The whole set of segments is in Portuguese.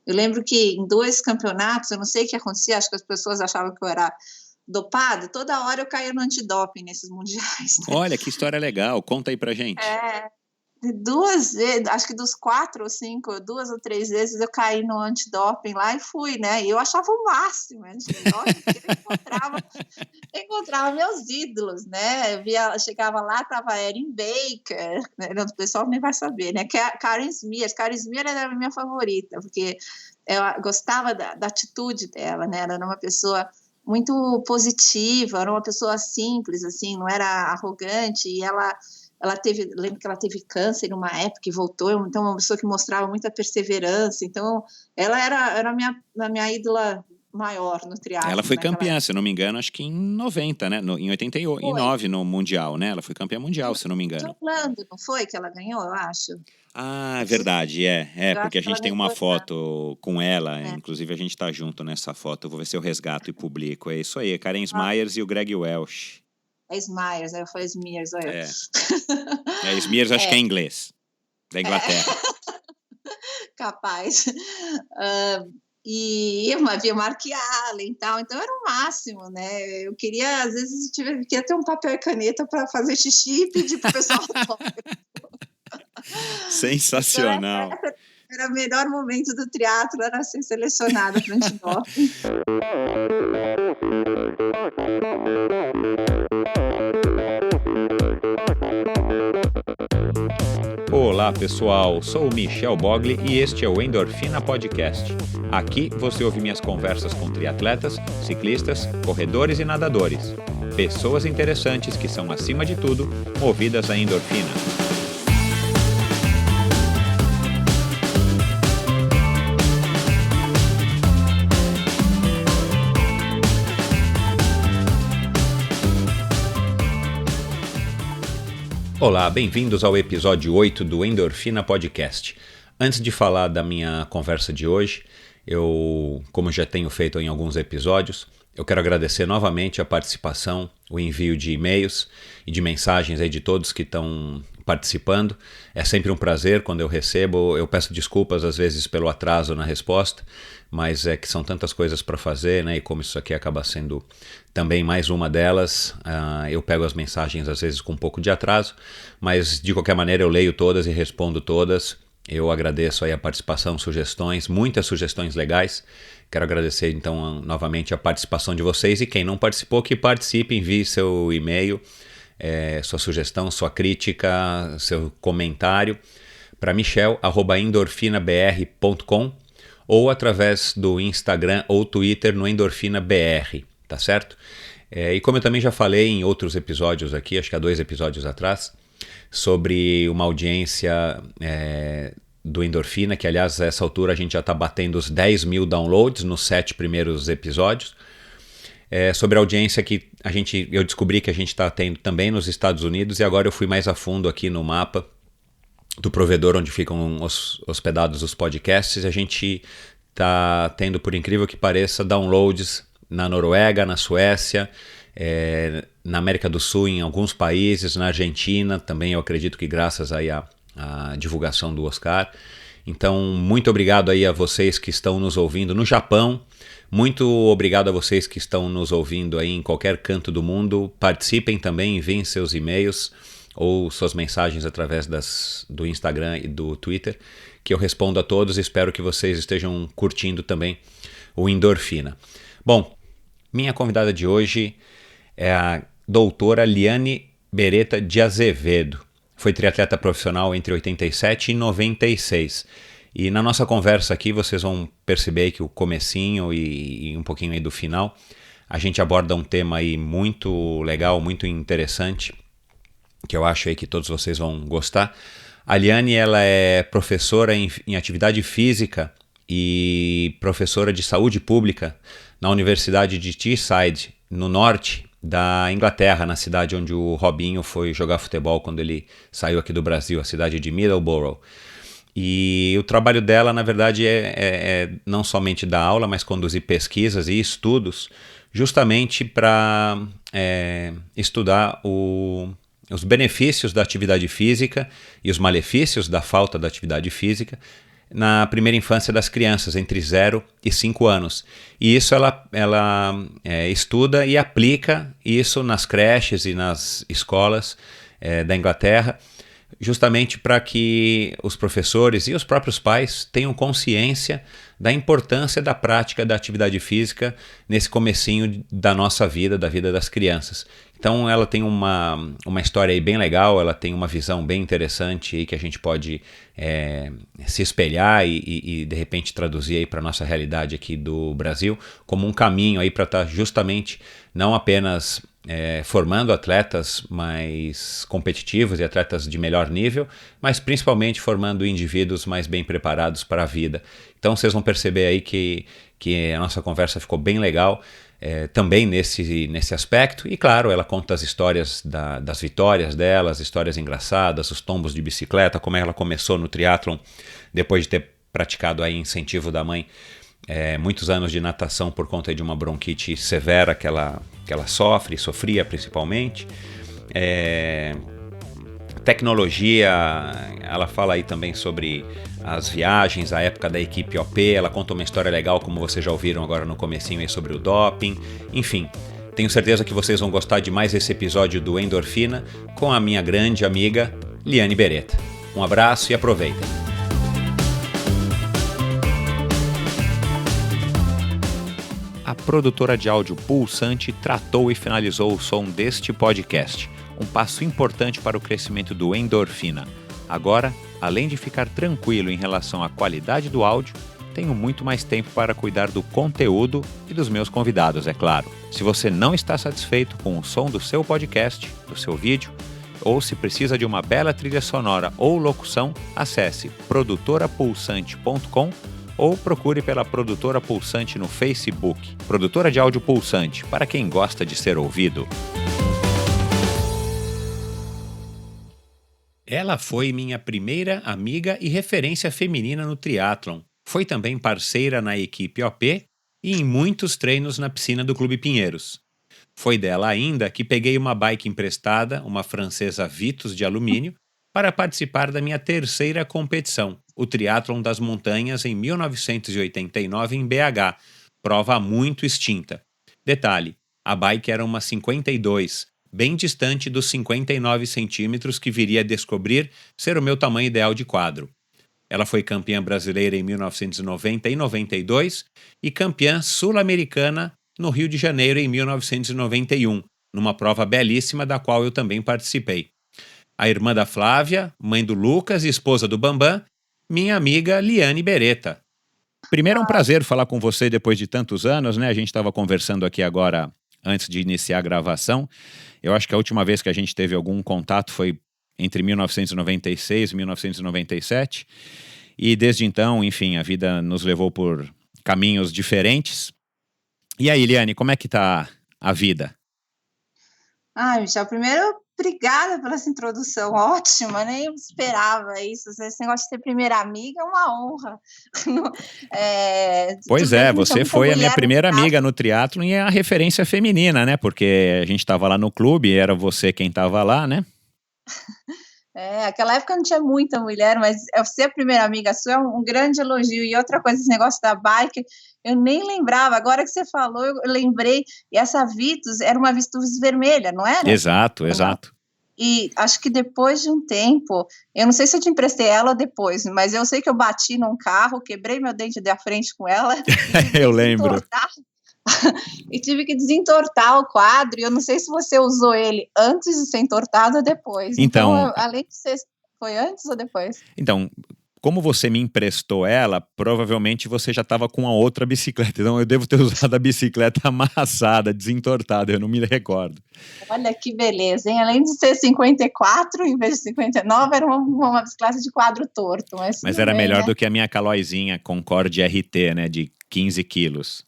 Eu lembro que em 2 campeonatos, eu não sei o que acontecia, acho que as pessoas achavam que eu era dopada, toda hora eu caía no antidoping nesses mundiais, né? Olha, que história legal, conta aí pra gente. 2 vezes, acho que dos 4 ou 5, 2 ou 3 vezes eu caí no antidoping lá e fui, né? E eu achava o máximo antidoping, porque eu encontrava meus ídolos, né? Chegava lá, tava a Erin Baker, né? O pessoal nem vai saber, né? Karen Smears. Karen Smears era a minha favorita, porque eu gostava da atitude dela, né? Ela era uma pessoa muito positiva, era uma pessoa simples, assim, não era arrogante, e ela lembro que ela teve câncer numa época e voltou, então uma pessoa que mostrava muita perseverança, então ela era a minha ídola maior no triatlo. Ela foi campeã, se não me engano, acho que em 90, né? Em 89 no Mundial, né? Ela foi campeã mundial, se não me engano. De Orlando, não foi que ela ganhou, eu acho? Ah, é verdade, porque a gente tem uma foto com ela, inclusive a gente tá junto nessa foto, eu vou ver se eu resgato e publico. É isso aí, Karen Smears e o Greg Welch. É Smears, eu falei Smears, olha. Smears acho que é inglês, da Inglaterra. Capaz. E eu havia Mark Allen e tal, então era o máximo, né? Eu queria, às vezes, queria ter um papel e caneta para fazer xixi e pedir pro pessoal Sensacional. Então, era o melhor momento do triatlo, era ser selecionada para antidoping. Olá pessoal, sou o Michel Bogli e este é o Endorfina Podcast. Aqui você ouve minhas conversas com triatletas, ciclistas, corredores e nadadores. Pessoas interessantes que são, acima de tudo, movidas à endorfina. Olá, bem-vindos ao episódio 8 do Endorfina Podcast. Antes de falar da minha conversa de hoje, como já tenho feito em alguns episódios, eu quero agradecer novamente a participação, o envio de e-mails e de mensagens aí de todos que estão participando. É sempre um prazer quando eu recebo. Eu peço desculpas às vezes pelo atraso na resposta, mas é que são tantas coisas para fazer, né? E como isso aqui acaba sendo também mais uma delas, eu pego as mensagens às vezes com um pouco de atraso, mas de qualquer maneira eu leio todas e respondo todas. Eu agradeço aí a participação, sugestões, muitas sugestões legais. Quero agradecer então novamente a participação de vocês e quem não participou, que participe, envie seu e-mail, sua sugestão, sua crítica, seu comentário para michel@endorfinabr.com ou através do Instagram ou Twitter no EndorfinaBR, tá certo? E como eu também já falei em outros episódios aqui, acho que há 2 episódios atrás, sobre uma audiência do Endorfina, que aliás a essa altura a gente já está batendo os 10 mil downloads nos 7 primeiros episódios, sobre a audiência que eu descobri que a gente está tendo também nos Estados Unidos, e agora eu fui mais a fundo aqui no mapa do provedor onde ficam hospedados os podcasts, e a gente está tendo, por incrível que pareça, downloads na Noruega, na Suécia, na América do Sul, em alguns países, na Argentina também, eu acredito que graças aí à divulgação do Oscar. Então, muito obrigado aí a vocês que estão nos ouvindo no Japão, muito obrigado a vocês que estão nos ouvindo aí em qualquer canto do mundo. Participem também, enviem seus e-mails ou suas mensagens através do Instagram e do Twitter, que eu respondo a todos e espero que vocês estejam curtindo também o Endorfina. Bom, minha convidada de hoje é a doutora Liane Beretta de Azevedo. Foi triatleta profissional entre 87 e 96. E na nossa conversa aqui vocês vão perceber que o comecinho e um pouquinho aí do final, a gente aborda um tema aí muito legal, muito interessante, que eu acho aí que todos vocês vão gostar. A Liane, ela é professora em atividade física e professora de saúde pública na Universidade de Teesside, no norte da Inglaterra, na cidade onde o Robinho foi jogar futebol quando ele saiu aqui do Brasil, a cidade de Middleborough. E o trabalho dela, na verdade, é não somente dar aula, mas conduzir pesquisas e estudos, justamente para estudar os benefícios da atividade física e os malefícios da falta da atividade física, na primeira infância das crianças, entre 0 e 5 anos. E isso ela estuda e aplica isso nas creches e nas escolas da Inglaterra, justamente para que os professores e os próprios pais tenham consciência da importância da prática da atividade física nesse comecinho da nossa vida, da vida das crianças. Então ela tem uma história aí bem legal, ela tem uma visão bem interessante aí que a gente pode se espelhar e de repente traduzir aí para a nossa realidade aqui do Brasil como um caminho aí para estar justamente não apenas formando atletas mais competitivos e atletas de melhor nível, mas principalmente formando indivíduos mais bem preparados para a vida. Então vocês vão perceber aí que a nossa conversa ficou bem legal também nesse aspecto. E claro, ela conta as histórias das vitórias dela, as histórias engraçadas, os tombos de bicicleta, como ela começou no triatlon depois de ter praticado aí incentivo da mãe muitos anos de natação por conta de uma bronquite severa que ela sofria principalmente. Tecnologia, ela fala aí também sobre as viagens, a época da equipe OP, ela conta uma história legal, como vocês já ouviram agora no comecinho aí sobre o doping, enfim. Tenho certeza que vocês vão gostar de mais esse episódio do Endorfina com a minha grande amiga Liane Beretta. Um abraço e aproveitem! A produtora de áudio Pulsante tratou e finalizou o som deste podcast, um passo importante para o crescimento do Endorfina. Agora, além de ficar tranquilo em relação à qualidade do áudio, tenho muito mais tempo para cuidar do conteúdo e dos meus convidados, é claro. Se você não está satisfeito com o som do seu podcast, do seu vídeo, ou se precisa de uma bela trilha sonora ou locução, acesse produtorapulsante.com ou procure pela Produtora Pulsante no Facebook. Produtora de áudio Pulsante, para quem gosta de ser ouvido. Ela foi minha primeira amiga e referência feminina no triatlon. Foi também parceira na equipe OP e em muitos treinos na piscina do Clube Pinheiros. Foi dela ainda que peguei uma bike emprestada, uma francesa Vitus de alumínio, para participar da minha terceira competição, o Triatlon das Montanhas em 1989 em BH, prova muito extinta. Detalhe, a bike era uma 52, bem distante dos 59 centímetros que viria a descobrir ser o meu tamanho ideal de quadro. Ela foi campeã brasileira em 1990 e 92 e campeã sul-americana no Rio de Janeiro em 1991, numa prova belíssima da qual eu também participei. A irmã da Flávia, mãe do Lucas e esposa do Bambam, minha amiga Liane Beretta. Primeiro é um prazer falar com você depois de tantos anos, né? A gente estava conversando aqui agora, antes de iniciar a gravação. Eu acho que a última vez que a gente teve algum contato foi entre 1996 e 1997. E desde então, enfim, a vida nos levou por caminhos diferentes. E aí, Liane, como é que tá a vida? Michel, primeiro, obrigada pela essa introdução ótima, nem esperava isso. Esse negócio de ser primeira amiga é uma honra. Pois é, você foi a minha primeira amiga no triatlon e a referência feminina, né? Porque a gente estava lá no clube, era você quem estava lá, né? Aquela época não tinha muita mulher, mas ser a primeira amiga sua é um grande elogio. E outra coisa, esse negócio da bike, eu nem lembrava. Agora que você falou, eu lembrei. E essa Vitus era uma Vitus vermelha, não era? Exato. E acho que depois de um tempo, eu não sei se eu te emprestei ela depois, mas eu sei que eu bati num carro, quebrei meu dente da frente com ela. Eu lembro. E tive que desentortar o quadro, e eu não sei se você usou ele antes de ser entortado ou depois. Então além de ser... Foi antes ou depois? Então, como você me emprestou ela, provavelmente você já estava com a outra bicicleta. Então eu devo ter usado a bicicleta amassada, desentortada, eu não me recordo. Olha que beleza, hein? Além de ser 54, em vez de 59, era uma bicicleta de quadro torto. Mas era melhor do que a minha Calóizinha Concorde RT, né, de 15 quilos.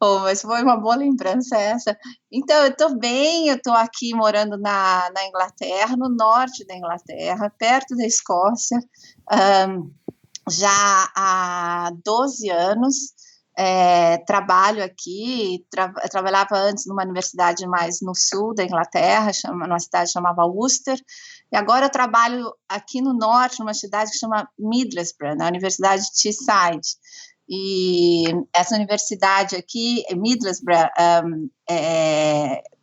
Mas foi uma boa lembrança essa. Então, eu tô bem, eu tô aqui morando na Inglaterra, no norte da Inglaterra, perto da Escócia, já há 12 anos. Trabalho aqui, trabalhava antes numa universidade mais no sul da Inglaterra, numa cidade chamada Worcester, E agora eu trabalho aqui no norte, numa cidade que chama Middlesbrough, na Universidade de Teesside. E essa universidade aqui, Middlesbrough,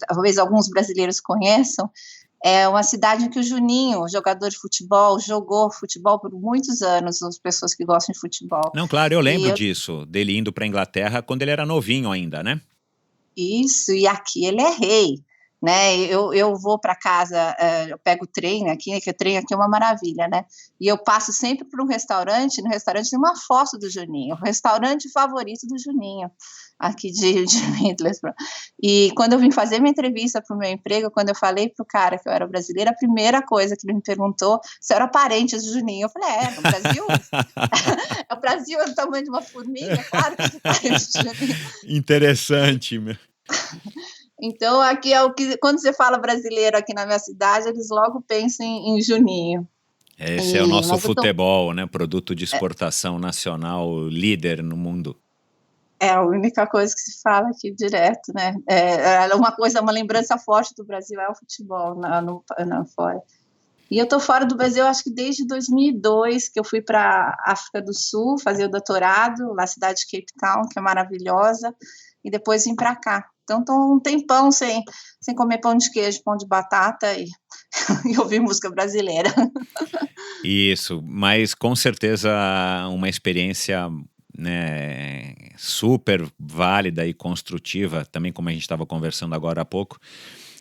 talvez alguns brasileiros conheçam, é uma cidade em que o Juninho, jogador de futebol, jogou futebol por muitos anos, as pessoas que gostam de futebol. Não, claro, eu lembro disso, dele indo para a Inglaterra quando ele era novinho ainda, né? Isso, e aqui ele é rei, né? Eu vou para casa, eu pego o trem aqui, que o trem aqui é uma maravilha, né? E eu passo sempre por um restaurante, no restaurante tem uma foto do Juninho, o restaurante favorito do Juninho, aqui de Middlesbrough. E quando eu vim fazer minha entrevista para o meu emprego, quando eu falei para o cara que eu era brasileira, a primeira coisa que ele me perguntou se eu era parente do Juninho. Eu falei, no Brasil? O Brasil é do tamanho de uma formiga, claro que eu sou parente do Juninho. Interessante, meu. Então, aqui é o que, quando você fala brasileiro aqui na minha cidade, eles logo pensam em Juninho. Esse é o nosso futebol, né? Produto de exportação nacional, líder no mundo. É a única coisa que se fala aqui direto, né? Uma lembrança forte do Brasil é o futebol fora. E eu estou fora do Brasil, acho que desde 2002, que eu fui para a África do Sul fazer o doutorado, na cidade de Cape Town, que é maravilhosa, e depois vim para cá. Então, estou um tempão sem comer pão de queijo, pão de batata e ouvir música brasileira. Isso, mas com certeza uma experiência, né, super válida e construtiva, também como a gente estava conversando agora há pouco.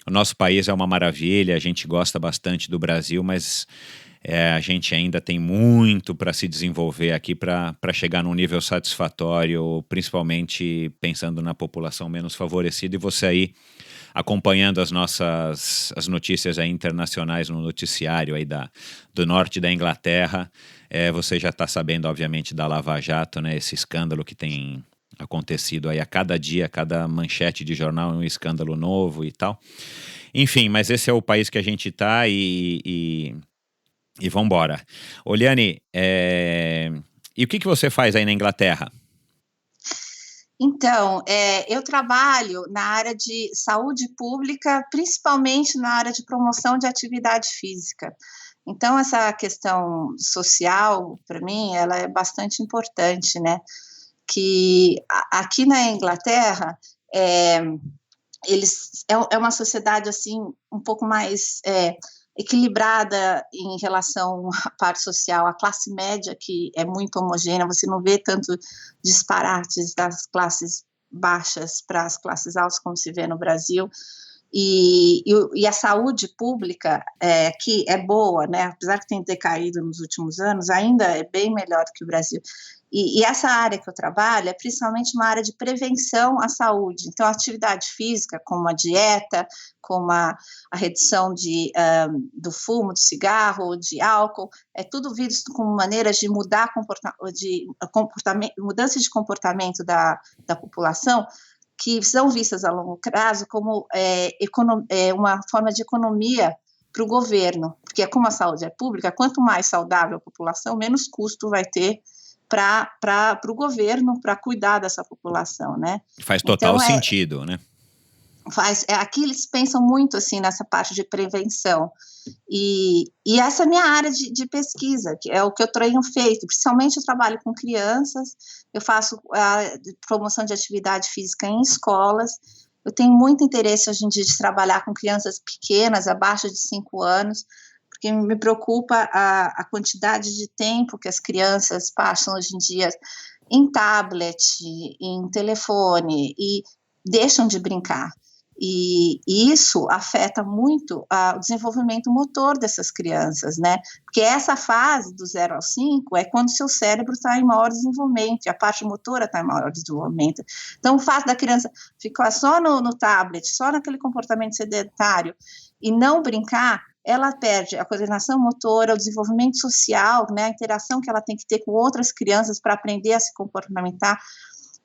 O nosso país é uma maravilha, a gente gosta bastante do Brasil, mas a gente ainda tem muito para se desenvolver aqui para chegar num nível satisfatório, principalmente pensando na população menos favorecida. E você aí acompanhando as notícias aí internacionais no noticiário aí do norte da Inglaterra, você já está sabendo, obviamente, da Lava Jato, né? Esse escândalo que tem acontecido aí a cada dia, cada manchete de jornal é um escândalo novo e tal. Enfim, mas esse é o país que a gente está e vambora. Oliane, e o que você faz aí na Inglaterra? Então, eu trabalho na área de saúde pública, principalmente na área de promoção de atividade física. Então, essa questão social, para mim, ela é bastante importante, né? Que aqui na Inglaterra, é uma sociedade, assim, um pouco mais equilibrada em relação à parte social, a classe média, que é muito homogênea, você não vê tanto disparates das classes baixas para as classes altas, como se vê no Brasil, e a saúde pública, que é boa, né, apesar de ter decaído nos últimos anos, ainda é bem melhor do que o Brasil. E essa área que eu trabalho é principalmente uma área de prevenção à saúde. Então, a atividade física, como a dieta, como a redução do fumo, do cigarro, de álcool, é tudo visto como maneiras de mudar mudanças de comportamento da população, que são vistas a longo prazo como uma forma de economia para o governo, porque como a saúde é pública, quanto mais saudável a população, menos custo vai ter para o governo, para cuidar dessa população, né? Faz total sentido, né? Aqui eles pensam muito assim nessa parte de prevenção, e essa é a minha área de pesquisa, que é o que eu tenho feito, principalmente eu trabalho com crianças, eu faço a promoção de atividade física em escolas, eu tenho muito interesse hoje em dia de trabalhar com crianças pequenas, abaixo de 5 anos, porque me preocupa a quantidade de tempo que as crianças passam hoje em dia em tablet, em telefone, e deixam de brincar. E isso afeta muito o desenvolvimento motor dessas crianças, né? Porque essa fase do 0 ao 5 é quando o seu cérebro está em maior desenvolvimento, e a parte motora está em maior desenvolvimento. Então, o fato da criança ficar só no tablet, só naquele comportamento sedentário, e não brincar, ela perde a coordenação motora, o desenvolvimento social, né? A interação que ela tem que ter com outras crianças para aprender a se comportamentar.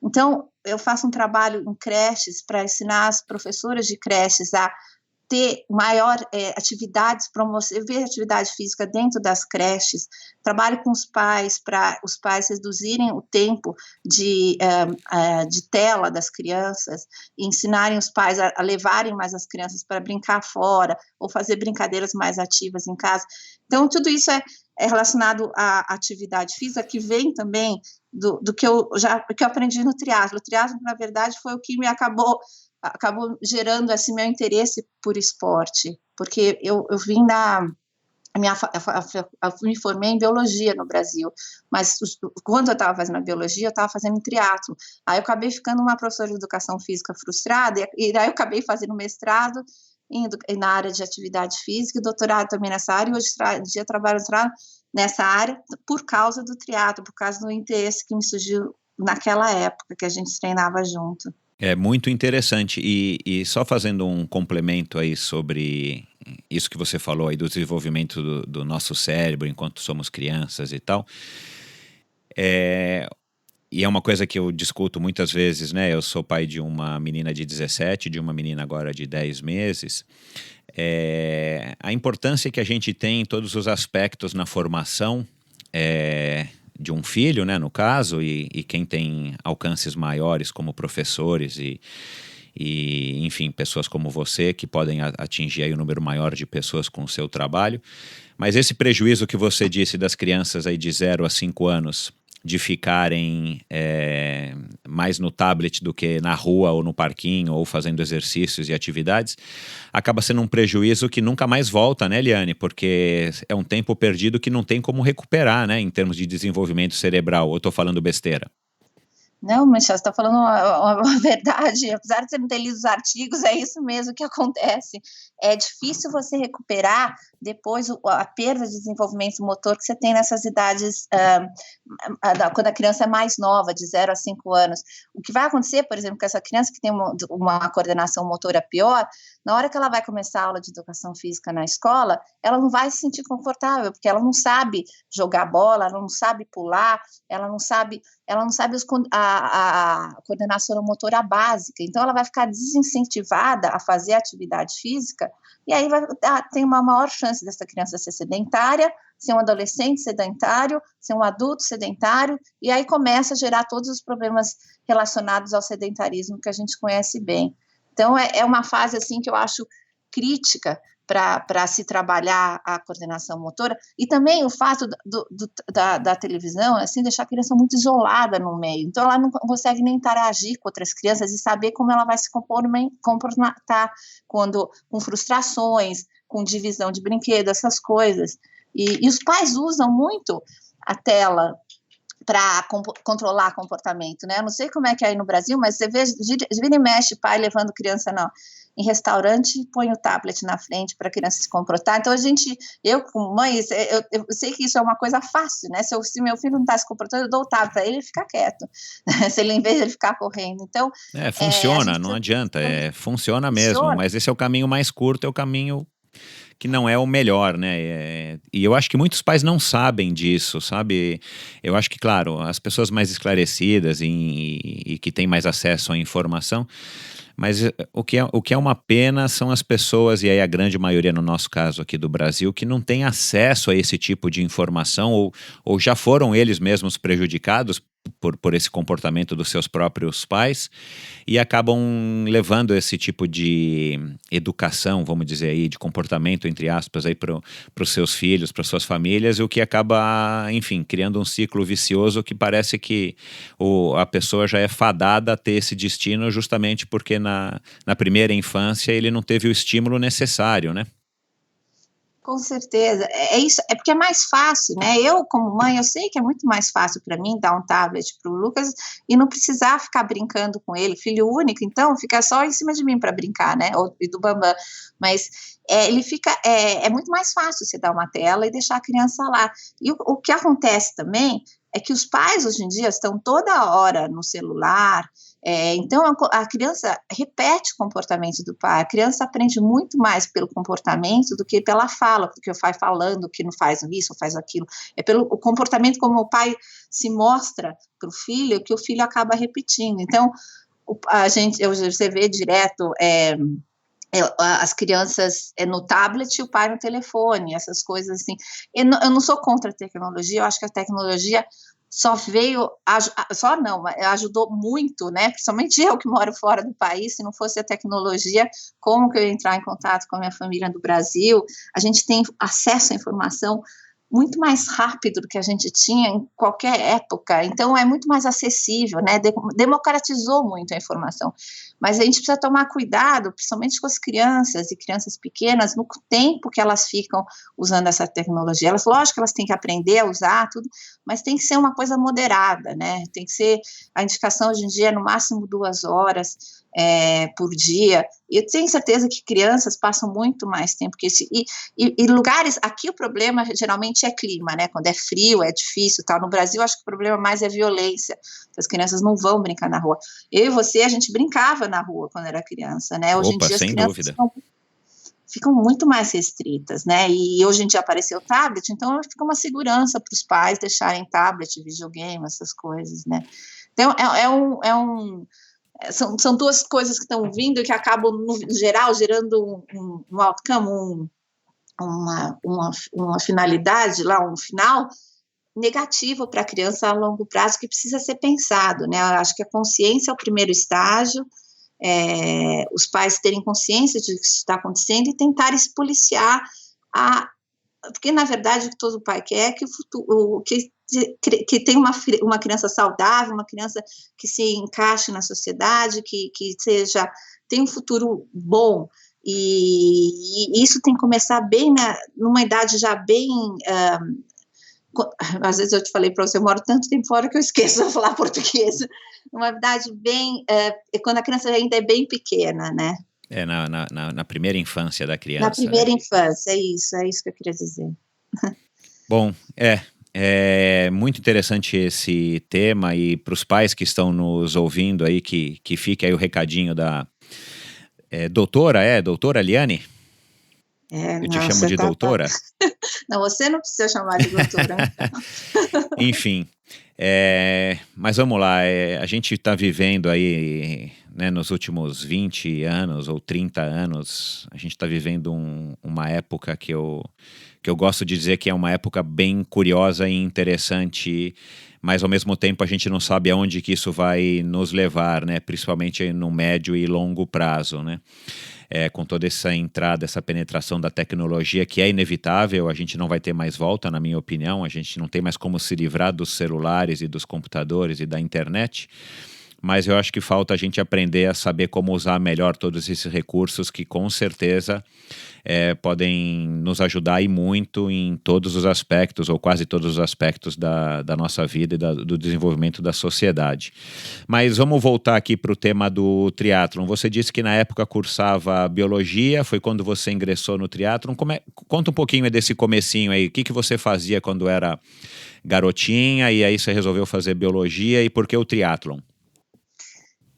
Então, eu faço um trabalho em creches para ensinar as professoras de creches a ter maior atividades, promover atividade física dentro das creches, trabalho com os pais para os pais reduzirem o tempo de tela das crianças, e ensinarem os pais a levarem mais as crianças para brincar fora, ou fazer brincadeiras mais ativas em casa. Então, tudo isso é relacionado à atividade física, que vem também do que eu aprendi no triatlo. O triatlo, na verdade, foi o que me acabou gerando esse meu interesse por esporte, porque eu vim me formei em biologia no Brasil, mas quando eu estava fazendo a biologia, eu estava fazendo triatlo. Aí eu acabei ficando uma professora de educação física frustrada, e daí eu acabei fazendo mestrado na área de atividade física, e doutorado também nessa área, e hoje em dia trabalho nessa área por causa do triatlo, por causa do interesse que me surgiu naquela época que a gente treinava junto. É muito interessante, e só fazendo um complemento aí sobre isso que você falou aí do desenvolvimento do nosso cérebro enquanto somos crianças e tal, e é uma coisa que eu discuto muitas vezes, né? Eu sou pai de uma menina de 17, de uma menina agora de 10 meses, a importância que a gente tem em todos os aspectos na formação de um filho, né, no caso, e quem tem alcances maiores como professores e enfim, pessoas como você que podem atingir aí um número maior de pessoas com o seu trabalho. Mas esse prejuízo que você disse das crianças aí de 0 a 5 anos de ficarem mais no tablet do que na rua ou no parquinho ou fazendo exercícios e atividades, acaba sendo um prejuízo que nunca mais volta, né, Eliane? Porque é um tempo perdido que não tem como recuperar, né, em termos de desenvolvimento cerebral. Ou eu estou falando besteira? Não, Michel, você está falando uma verdade, apesar de você não ter lido os artigos, é isso mesmo que acontece. É difícil você recuperar depois a perda de desenvolvimento motor que você tem nessas idades, quando a criança é mais nova, de 0 a 5 anos. O que vai acontecer, por exemplo, com essa criança que tem uma coordenação motora pior, na hora que ela vai começar a aula de educação física na escola, ela não vai se sentir confortável, porque ela não sabe jogar bola, ela não sabe pular, ela não sabe a coordenação motora básica, então ela vai ficar desincentivada a fazer atividade física, e aí tem uma maior chance dessa criança ser sedentária, ser um adolescente sedentário, ser um adulto sedentário, e aí começa a gerar todos os problemas relacionados ao sedentarismo que a gente conhece bem. Então é uma fase assim que eu acho crítica para se trabalhar a coordenação motora, e também o fato da televisão, assim, deixar a criança muito isolada no meio, então ela não consegue nem interagir com outras crianças e saber como ela vai se comportar com frustrações, com divisão de brinquedo, essas coisas, e os pais usam muito a tela para controlar comportamento, né? Eu não sei como é que é aí no Brasil, mas você vê, vira e mexe, pai levando criança em restaurante e põe o tablet na frente para a criança se comportar. Então, eu como mãe, eu sei que isso é uma coisa fácil, né? Se meu filho não está se comportando, eu dou o tablet para ele, ele fica quieto. Se ele, em vez de ele ficar correndo. Então, funciona, não adianta, funciona mesmo, mas esse é o caminho mais curto, é o caminho que não é o melhor, né? E eu acho que muitos pais não sabem disso, sabe? Eu acho que, claro, as pessoas mais esclarecidas e que têm mais acesso à informação, mas o que é uma pena são as pessoas, e aí a grande maioria no nosso caso aqui do Brasil, que não tem acesso a esse tipo de informação ou já foram eles mesmos prejudicados por esse comportamento dos seus próprios pais e acabam levando esse tipo de educação, vamos dizer aí, de comportamento, entre aspas, aí para os seus filhos, para suas famílias, o que acaba, enfim, criando um ciclo vicioso que parece que a pessoa já é fadada a ter esse destino justamente porque na primeira infância ele não teve o estímulo necessário, né? Com certeza, é isso, é porque é mais fácil, né? Eu, como mãe, eu sei que é muito mais fácil para mim dar um tablet para o Lucas e não precisar ficar brincando com ele, filho único, então fica só em cima de mim para brincar, né? E do Bambam, mas ele fica, é muito mais fácil você dar uma tela e deixar a criança lá. E o que acontece também é que os pais hoje em dia estão toda hora no celular. Então a criança repete o comportamento do pai, a criança aprende muito mais pelo comportamento do que pela fala, porque o pai falando que não faz isso, faz aquilo, é pelo comportamento como o pai se mostra para o filho, que o filho acaba repetindo. Então você vê direto as crianças no tablet e o pai no telefone, essas coisas assim. Eu não sou contra a tecnologia, eu acho que a tecnologia só veio, ajudou muito, né? Principalmente eu que moro fora do país. Se não fosse a tecnologia, como que eu ia entrar em contato com a minha família do Brasil? A gente tem acesso à informação muito mais rápido do que a gente tinha em qualquer época, então é muito mais acessível, né? Democratizou muito a informação, mas a gente precisa tomar cuidado, principalmente com as crianças e crianças pequenas, no tempo que elas ficam usando essa tecnologia. Elas, lógico que elas têm que aprender a usar tudo, mas tem que ser uma coisa moderada, né? Tem que ser, a indicação hoje em dia é no máximo 2 horas por dia. Eu tenho certeza que crianças passam muito mais tempo que isso, e lugares, aqui o problema geralmente é clima, né, quando é frio, é difícil, tal. No Brasil, acho que o problema mais é violência, as crianças não vão brincar na rua. Eu e você, a gente brincava na rua quando era criança, né, hoje em dia as crianças ficam muito mais restritas, né, e hoje em dia apareceu o tablet, então fica uma segurança para os pais deixarem tablet, videogame, essas coisas, né. Então, são 2 coisas que estão vindo e que acabam, no geral, gerando um outcome, uma finalidade, lá, um final negativo para a criança a longo prazo, que precisa ser pensado, né? Eu acho que a consciência é o primeiro estágio, os pais terem consciência de que isso está acontecendo e tentarem se policiar, porque, na verdade, o que todo pai quer é que que tenha uma criança saudável, uma criança que se encaixe na sociedade, que tenha um futuro bom, e isso tem que começar bem, numa idade já bem, às vezes eu te falei para você, eu moro tanto tempo fora que eu esqueço de falar português, uma idade bem, quando a criança ainda é bem pequena, né? Na primeira infância da criança. Na primeira infância, é isso que eu queria dizer. Bom, é muito interessante esse tema, e para os pais que estão nos ouvindo aí, que fique aí o recadinho da doutora Liane? Eu te chamo de doutora? Não, você não precisa chamar de doutora. Enfim, mas vamos lá, a gente está vivendo aí, né, nos últimos 20 anos ou 30 anos, a gente está vivendo uma época que eu gosto de dizer que é uma época bem curiosa e interessante, mas ao mesmo tempo a gente não sabe aonde que isso vai nos levar, né, principalmente no médio e longo prazo, né. Com toda essa entrada, essa penetração da tecnologia, que é inevitável, a gente não vai ter mais volta, na minha opinião, a gente não tem mais como se livrar dos celulares e dos computadores e da internet, mas eu acho que falta a gente aprender a saber como usar melhor todos esses recursos que com certeza podem nos ajudar e muito em todos os aspectos, ou quase todos os aspectos da nossa vida e do desenvolvimento da sociedade. Mas vamos voltar aqui para o tema do triatlon. Você disse que na época cursava biologia, foi quando você ingressou no triatlon. Conta um pouquinho desse comecinho aí, o que você fazia quando era garotinha e aí você resolveu fazer biologia, e por que o triatlon?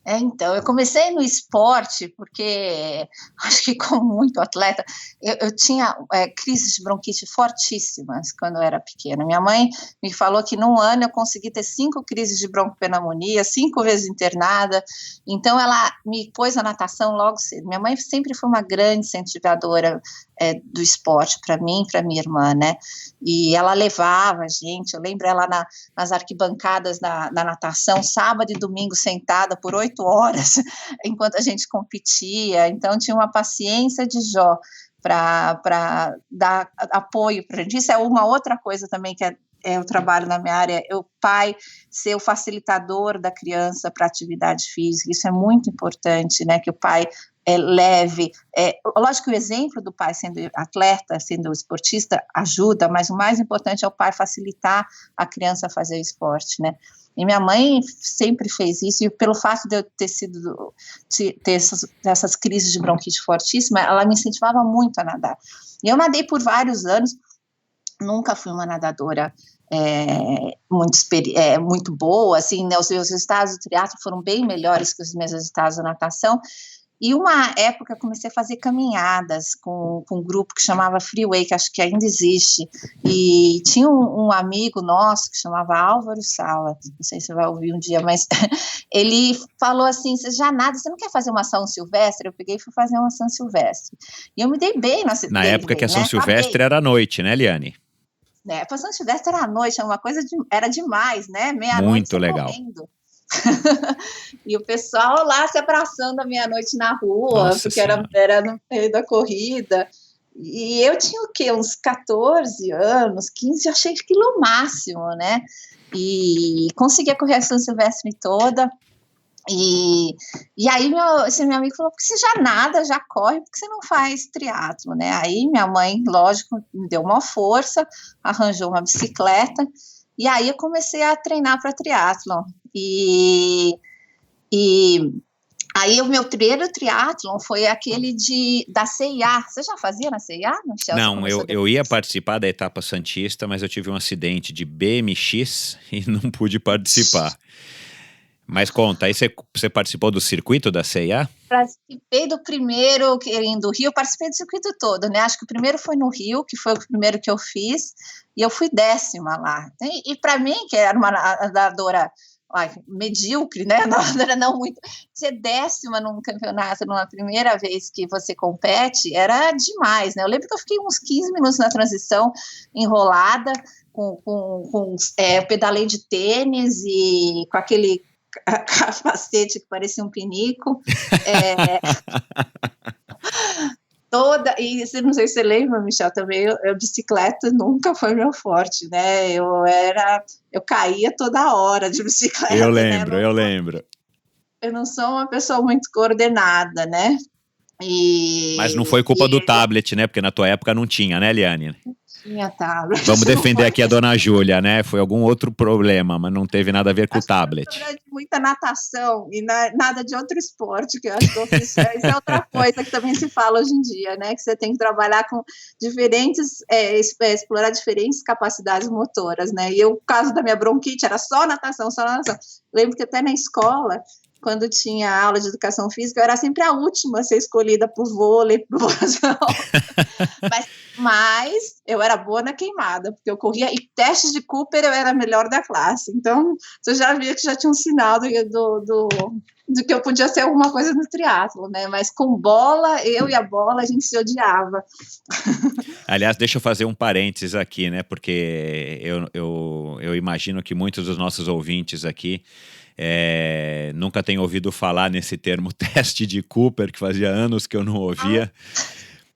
Então, eu comecei no esporte porque, acho que como muito atleta, eu tinha crises de bronquite fortíssimas quando eu era pequena. Minha mãe me falou que num ano eu consegui ter 5 crises de broncopneumonia, 5 vezes internada, então ela me pôs na natação logo cedo. Minha mãe sempre foi uma grande incentivadora do esporte para mim e para minha irmã, né, e ela levava a gente, eu lembro ela nas arquibancadas da natação, sábado e domingo sentada por 8 horas, enquanto a gente competia, então tinha uma paciência de Jó para dar apoio para a gente. Isso é uma outra coisa também que eu trabalho na minha área, o pai ser o facilitador da criança para atividade física, isso é muito importante, né, que o pai leve, lógico que o exemplo do pai sendo atleta, sendo esportista, ajuda, mas o mais importante é o pai facilitar a criança a fazer o esporte, né, e minha mãe sempre fez isso, e pelo fato de eu ter essas crises de bronquite fortíssima, ela me incentivava muito a nadar, e eu nadei por vários anos, nunca fui uma nadadora muito boa, assim, né, os meus resultados do triatlo foram bem melhores que os meus resultados da natação, E uma época eu comecei a fazer caminhadas com um grupo que chamava Freeway, que acho que ainda existe, e tinha um amigo nosso que chamava Álvaro Sala, não sei se você vai ouvir um dia, mas ele falou assim, você não quer fazer uma São Silvestre? Eu peguei e fui fazer uma São Silvestre. E eu me dei bem na época que a São Silvestre era à noite, né, Liane? Né? A São Silvestre era à noite, era demais, né? Meia-noite muito legal. Correndo. E o pessoal lá se abraçando à meia-noite na rua, Nossa porque era no meio da corrida. E eu tinha o quê? Uns 14 anos, 15, eu achei aquilo o máximo, né? E conseguia correr a São Silvestre toda. E aí esse meu amigo falou, porque você já nada, já corre, porque você não faz triatlo, né? Aí minha mãe, lógico, me deu uma força, arranjou uma bicicleta, e aí eu comecei a treinar para triatlo. E aí o meu primeiro triatlon foi aquele da CIA. Você já fazia na CIA, Michel? Não, eu ia participar da etapa Santista, mas eu tive um acidente de BMX e não pude participar. Mas conta, aí você participou do circuito da CIA? Participei do primeiro, do Rio, participei do circuito todo, né? Acho que o primeiro foi no Rio, que foi o primeiro que eu fiz, e eu fui 10ª lá. E para mim, que era uma nadadora medíocre, né? Não muito. Ser 10ª num campeonato, numa primeira vez que você compete, era demais, né? Eu lembro que eu fiquei uns 15 minutos na transição, enrolada, eu pedalei de tênis e com aquele capacete que parecia um pinico, e não sei se você lembra, Michel, também, eu bicicleta nunca foi meu forte, né, eu caía toda hora de bicicleta. Eu lembro. Eu não sou uma pessoa muito coordenada, né. Mas não foi culpa do tablet, né, porque na tua época não tinha, né, Liane? Tinha tablet. Vamos defender aqui a dona Júlia, né? Foi algum outro problema, mas não teve nada a ver com o tablet. Muita natação e nada de outro esporte, que eu acho que eu fiz. Isso é outra coisa que também se fala hoje em dia, né? Que você tem que trabalhar com explorar diferentes capacidades motoras, né? E o caso da minha bronquite era só natação, só natação. Lembro que até na escola, quando tinha aula de educação física, eu era sempre a última a ser escolhida por vôlei, mas eu era boa na queimada, porque eu corria, e testes de Cooper eu era a melhor da classe, então você já via que já tinha um sinal do que eu podia ser alguma coisa no triatlo, né, mas com bola, eu e a bola, a gente se odiava. Aliás, deixa eu fazer um parênteses aqui, né, porque eu imagino que muitos dos nossos ouvintes aqui nunca tenho ouvido falar nesse termo teste de Cooper, que fazia anos que eu não ouvia.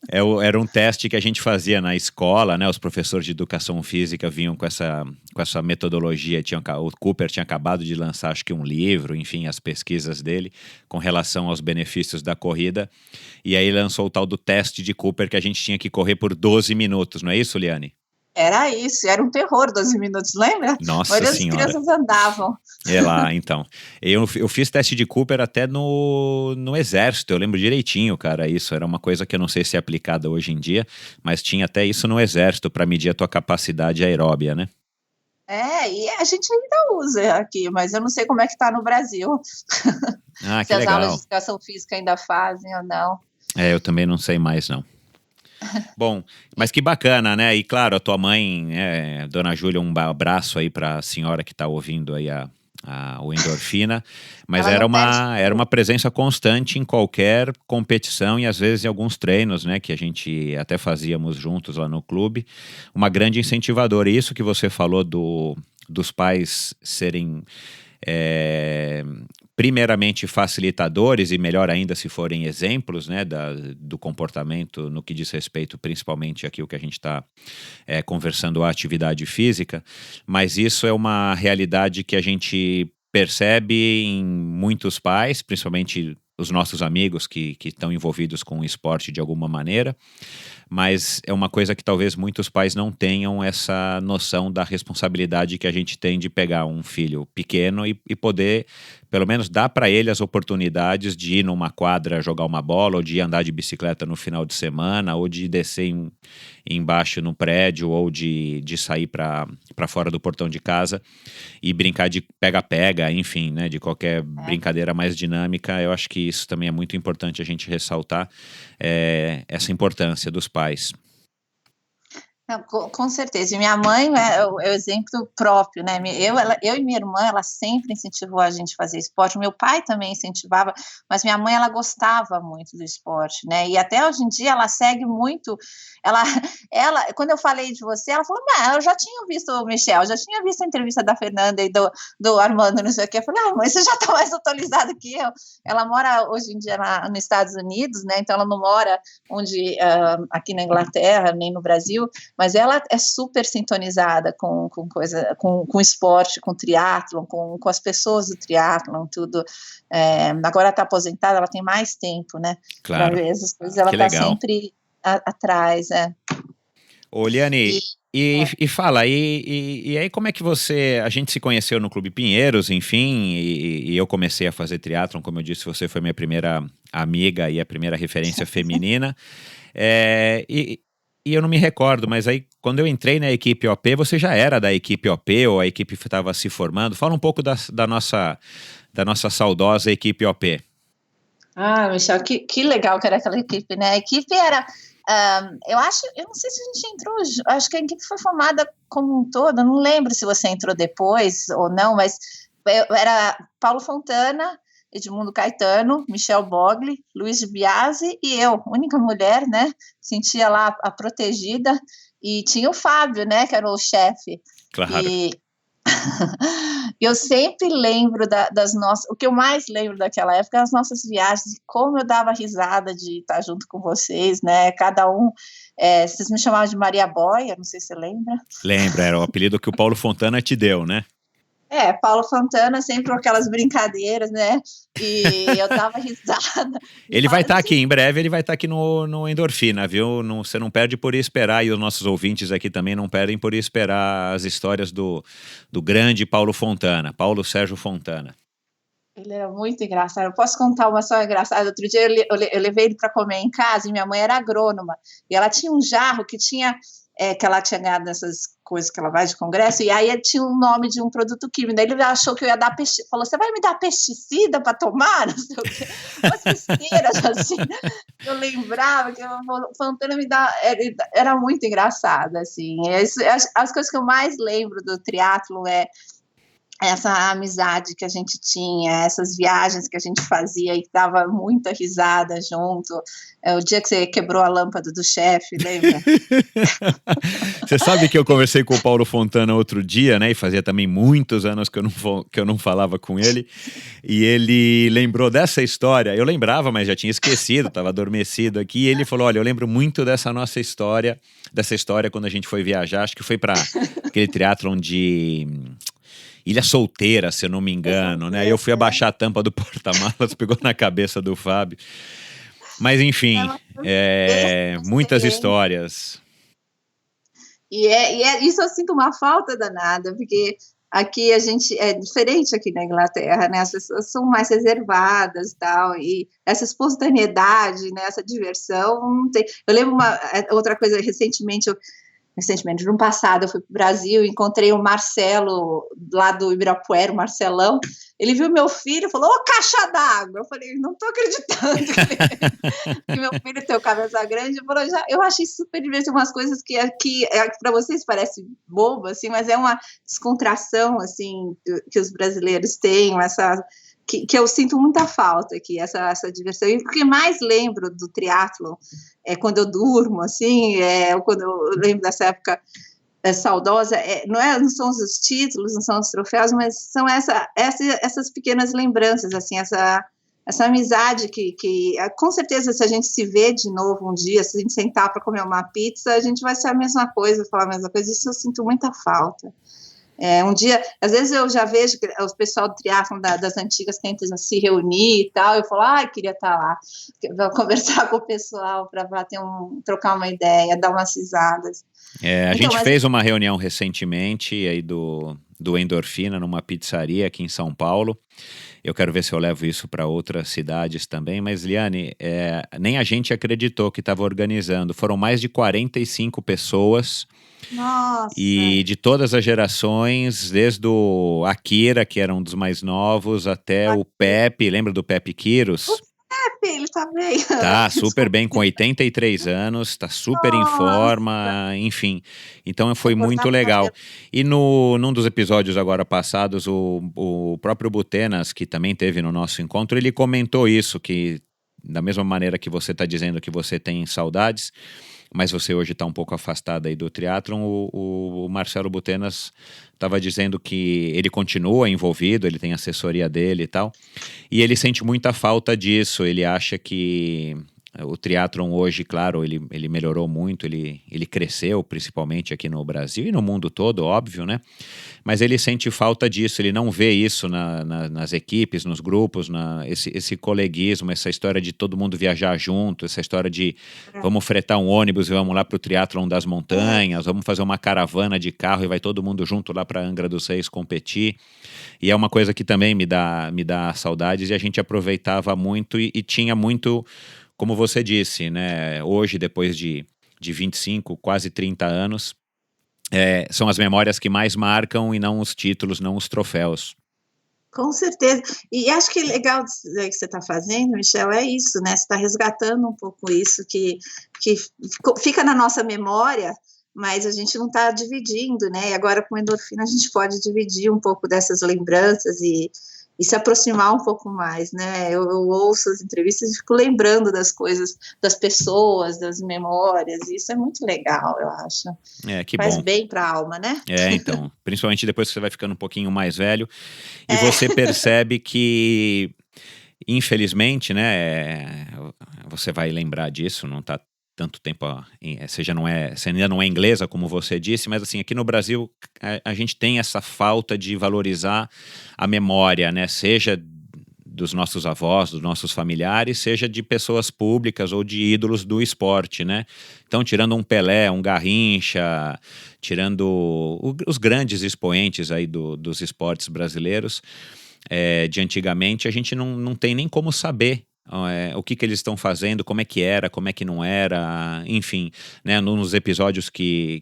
Era um teste que a gente fazia na escola, né? Os professores de educação física vinham com essa metodologia. O Cooper tinha acabado de lançar, acho que um livro, enfim, as pesquisas dele com relação aos benefícios da corrida. E aí lançou o tal do teste de Cooper, que a gente tinha que correr por 12 minutos, não é isso, Liane? Era isso, era um terror 12 minutos, lembra? Nossa Senhora. Senhora. As crianças andavam. Lá, então. Eu fiz teste de Cooper até no exército, eu lembro direitinho, cara, isso era uma coisa que eu não sei se é aplicada hoje em dia, mas tinha até isso no exército para medir a tua capacidade aeróbia, né? E a gente ainda usa aqui, mas eu não sei como é que tá no Brasil. Ah, se as aulas de educação física ainda fazem ou não. Eu também não sei mais, não. Bom, mas que bacana, né? E claro, a tua mãe, dona Júlia, um abraço aí para a senhora que está ouvindo aí o Endorfina, mas era uma presença constante em qualquer competição e às vezes em alguns treinos, né, que a gente até fazíamos juntos lá no clube, uma grande incentivadora. E isso que você falou dos pais serem primeiramente facilitadores e melhor ainda se forem exemplos, né, do comportamento no que diz respeito principalmente aqui o que a gente está conversando, a atividade física, mas isso é uma realidade que a gente percebe em muitos pais, principalmente os nossos amigos que estão envolvidos com o esporte de alguma maneira, mas é uma coisa que talvez muitos pais não tenham essa noção da responsabilidade que a gente tem de pegar um filho pequeno e poder, pelo menos, dar para ele as oportunidades de ir numa quadra jogar uma bola, ou de andar de bicicleta no final de semana, ou de descer embaixo no prédio, ou de sair para fora do portão de casa e brincar de pega-pega, enfim, né, de qualquer brincadeira mais dinâmica. Eu acho que que isso também é muito importante a gente ressaltar, essa importância dos pais. Não, com certeza. E minha mãe é o exemplo próprio, né? Eu e minha irmã, ela sempre incentivou a gente a fazer esporte. Meu pai também incentivava, mas minha mãe, ela gostava muito do esporte, né? E até hoje em dia ela segue muito. Ela, quando eu falei de você, ela falou: não, eu já tinha visto o Michel, já tinha visto a entrevista da Fernanda e do Armando, não sei o quê. Eu falei: ah, mãe, você já está mais atualizada que eu. Ela mora hoje em dia nos Estados Unidos, né? Então ela não mora aqui na Inglaterra, nem no Brasil. Mas ela é super sintonizada com esporte, com triatlon, com as pessoas do triatlon, tudo. Agora está aposentada, ela tem mais tempo, né? Claro. Para ver essas coisas, ela está sempre atrás. Ô, Liane, e fala, e aí como é que a gente se conheceu no Clube Pinheiros, enfim, e eu comecei a fazer triatlon, como eu disse, você foi minha primeira amiga e a primeira referência feminina, e eu não me recordo, mas aí quando eu entrei na equipe OP, você já era da equipe OP ou a equipe estava se formando? Fala um pouco da nossa saudosa equipe OP. Ah, Michel, que legal que era aquela equipe, né? A equipe era, eu não sei se a gente entrou, acho que a equipe foi formada como um todo, não lembro se você entrou depois ou não, mas era Paulo Fontana, Edmundo Caetano, Michel Bogli, Luiz Biasi e eu, única mulher, né? Sentia lá a protegida, e tinha o Fábio, né? Que era o chefe. Claro. E eu sempre lembro das nossas. O que eu mais lembro daquela época eram as nossas viagens, e como eu dava risada de estar junto com vocês, né? Cada um. Vocês me chamavam de Maria Boia, não sei se você lembra. Lembra, era o apelido que o Paulo Fontana te deu, né? Paulo Fontana, sempre com aquelas brincadeiras, né? E eu dava risada. Ele vai estar aqui, em breve ele vai estar aqui no Endorfina, viu? Você não perde por esperar, e os nossos ouvintes aqui também não perdem por esperar as histórias do grande Paulo Fontana, Paulo Sérgio Fontana. Ele era muito engraçado. Eu posso contar uma só engraçada? Outro dia eu levei ele para comer em casa, e minha mãe era agrônoma, e ela tinha um jarro que ela tinha ganhado nessas coisas que ela vai de congresso, e aí tinha um nome de um produto químico. Daí ele achou que eu ia dar pesticida, falou: você vai me dar pesticida para tomar? Não sei o quê. Umas besteiras assim. Eu lembrava que o Fontana era muito engraçado, assim. As coisas que eu mais lembro do triatlo essa amizade que a gente tinha, essas viagens que a gente fazia e dava muita risada junto. O dia que você quebrou a lâmpada do chefe, lembra? Você sabe que eu conversei com o Paulo Fontana outro dia, né? E fazia também muitos anos que eu não falava com ele. E ele lembrou dessa história. Eu lembrava, mas já tinha esquecido, estava adormecido aqui. E ele falou: olha, eu lembro muito dessa história quando a gente foi viajar. Acho que foi para aquele triatlon de Ilha Solteira, se eu não me engano, né? Eu fui abaixar a tampa do porta-malas, pegou na cabeça do Fábio. Mas, enfim, muitas histórias. E isso eu sinto uma falta danada, porque aqui a gente é diferente aqui na Inglaterra, né? As pessoas são mais reservadas e tal, e essa espontaneidade, né? Essa diversão, não tem. Eu lembro outra coisa, recentemente, no passado, eu fui para o Brasil, encontrei o Marcelo, lá do Ibirapuera, o Marcelão. Ele viu meu filho e falou: ô, caixa d'água! Eu falei: não estou acreditando que meu filho tem o cabeça grande. Eu achei super divertido, umas coisas que para vocês parece bobo, assim, mas é uma descontração, assim, que os brasileiros têm, que eu sinto muita falta aqui, essa diversão. E o que mais lembro do triatlon quando eu durmo, assim, quando eu lembro dessa época saudosa, não são os títulos, não são os troféus, mas são essas pequenas lembranças, assim, essa amizade que com certeza, se a gente se vê de novo um dia, se a gente sentar para comer uma pizza, a gente vai ser a mesma coisa, falar a mesma coisa. Isso eu sinto muita falta. Um dia, às vezes eu já vejo que o pessoal do triatlon das antigas tenta se reunir e tal, eu falo: queria estar lá, vou conversar com o pessoal para trocar uma ideia, dar umas risadas. A gente fez uma reunião recentemente aí do Endorfina numa pizzaria aqui em São Paulo. Eu quero ver se eu levo isso para outras cidades também, mas, Liane, nem a gente acreditou que estava organizando. Foram mais de 45 pessoas. Nossa. E de todas as gerações, desde o Akira, que era um dos mais novos, até o Pepe, lembra do Pepe Quiros? Ele tá bem. Tá super bem, com 83 anos, tá super em forma, enfim. Então foi Vou cortar muito pro legal. cabelo. E num dos episódios agora passados, o próprio Butenas, que também teve no nosso encontro, ele comentou isso, que da mesma maneira que você está dizendo que você tem saudades, mas você hoje está um pouco afastado aí do triatlon, o Marcelo Butenas estava dizendo que ele continua envolvido, ele tem assessoria dele e tal, e ele sente muita falta disso. Ele acha que o triatlon hoje, claro, ele melhorou muito, ele cresceu, principalmente aqui no Brasil e no mundo todo, óbvio, né? Mas ele sente falta disso, ele não vê isso nas equipes, nos grupos, esse coleguismo, essa história de todo mundo viajar junto, essa história de vamos fretar um ônibus e vamos lá para o triatlon das montanhas, vamos fazer uma caravana de carro e vai todo mundo junto lá para Angra dos Reis competir. E é uma coisa que também me dá saudades, e a gente aproveitava muito e tinha muito, como você disse, né? Hoje, depois de 25, quase 30 anos, são as memórias que mais marcam e não os títulos, não os troféus. Com certeza. E acho que legal que você está fazendo, Michel, é isso, né? Você está resgatando um pouco isso que fica na nossa memória, mas a gente não está dividindo, né? E agora com Endorfina a gente pode dividir um pouco dessas lembranças e se aproximar um pouco mais, né? Eu ouço as entrevistas e fico lembrando das coisas, das pessoas, das memórias, e isso é muito legal, eu acho. Que Faz bom. bem para a alma, né? Então, principalmente depois que você vai ficando um pouquinho mais velho, e você percebe que, infelizmente, né, você vai lembrar disso, não está tanto tempo, você ainda não é inglesa, como você disse, mas assim, aqui no Brasil a gente tem essa falta de valorizar a memória, né, seja dos nossos avós, dos nossos familiares, seja de pessoas públicas ou de ídolos do esporte, né? Então, tirando um Pelé, um Garrincha, tirando os grandes expoentes aí dos esportes brasileiros, de antigamente, a gente não tem nem como saber o que eles estão fazendo, como é que era, como é que não era, enfim, né, nos episódios que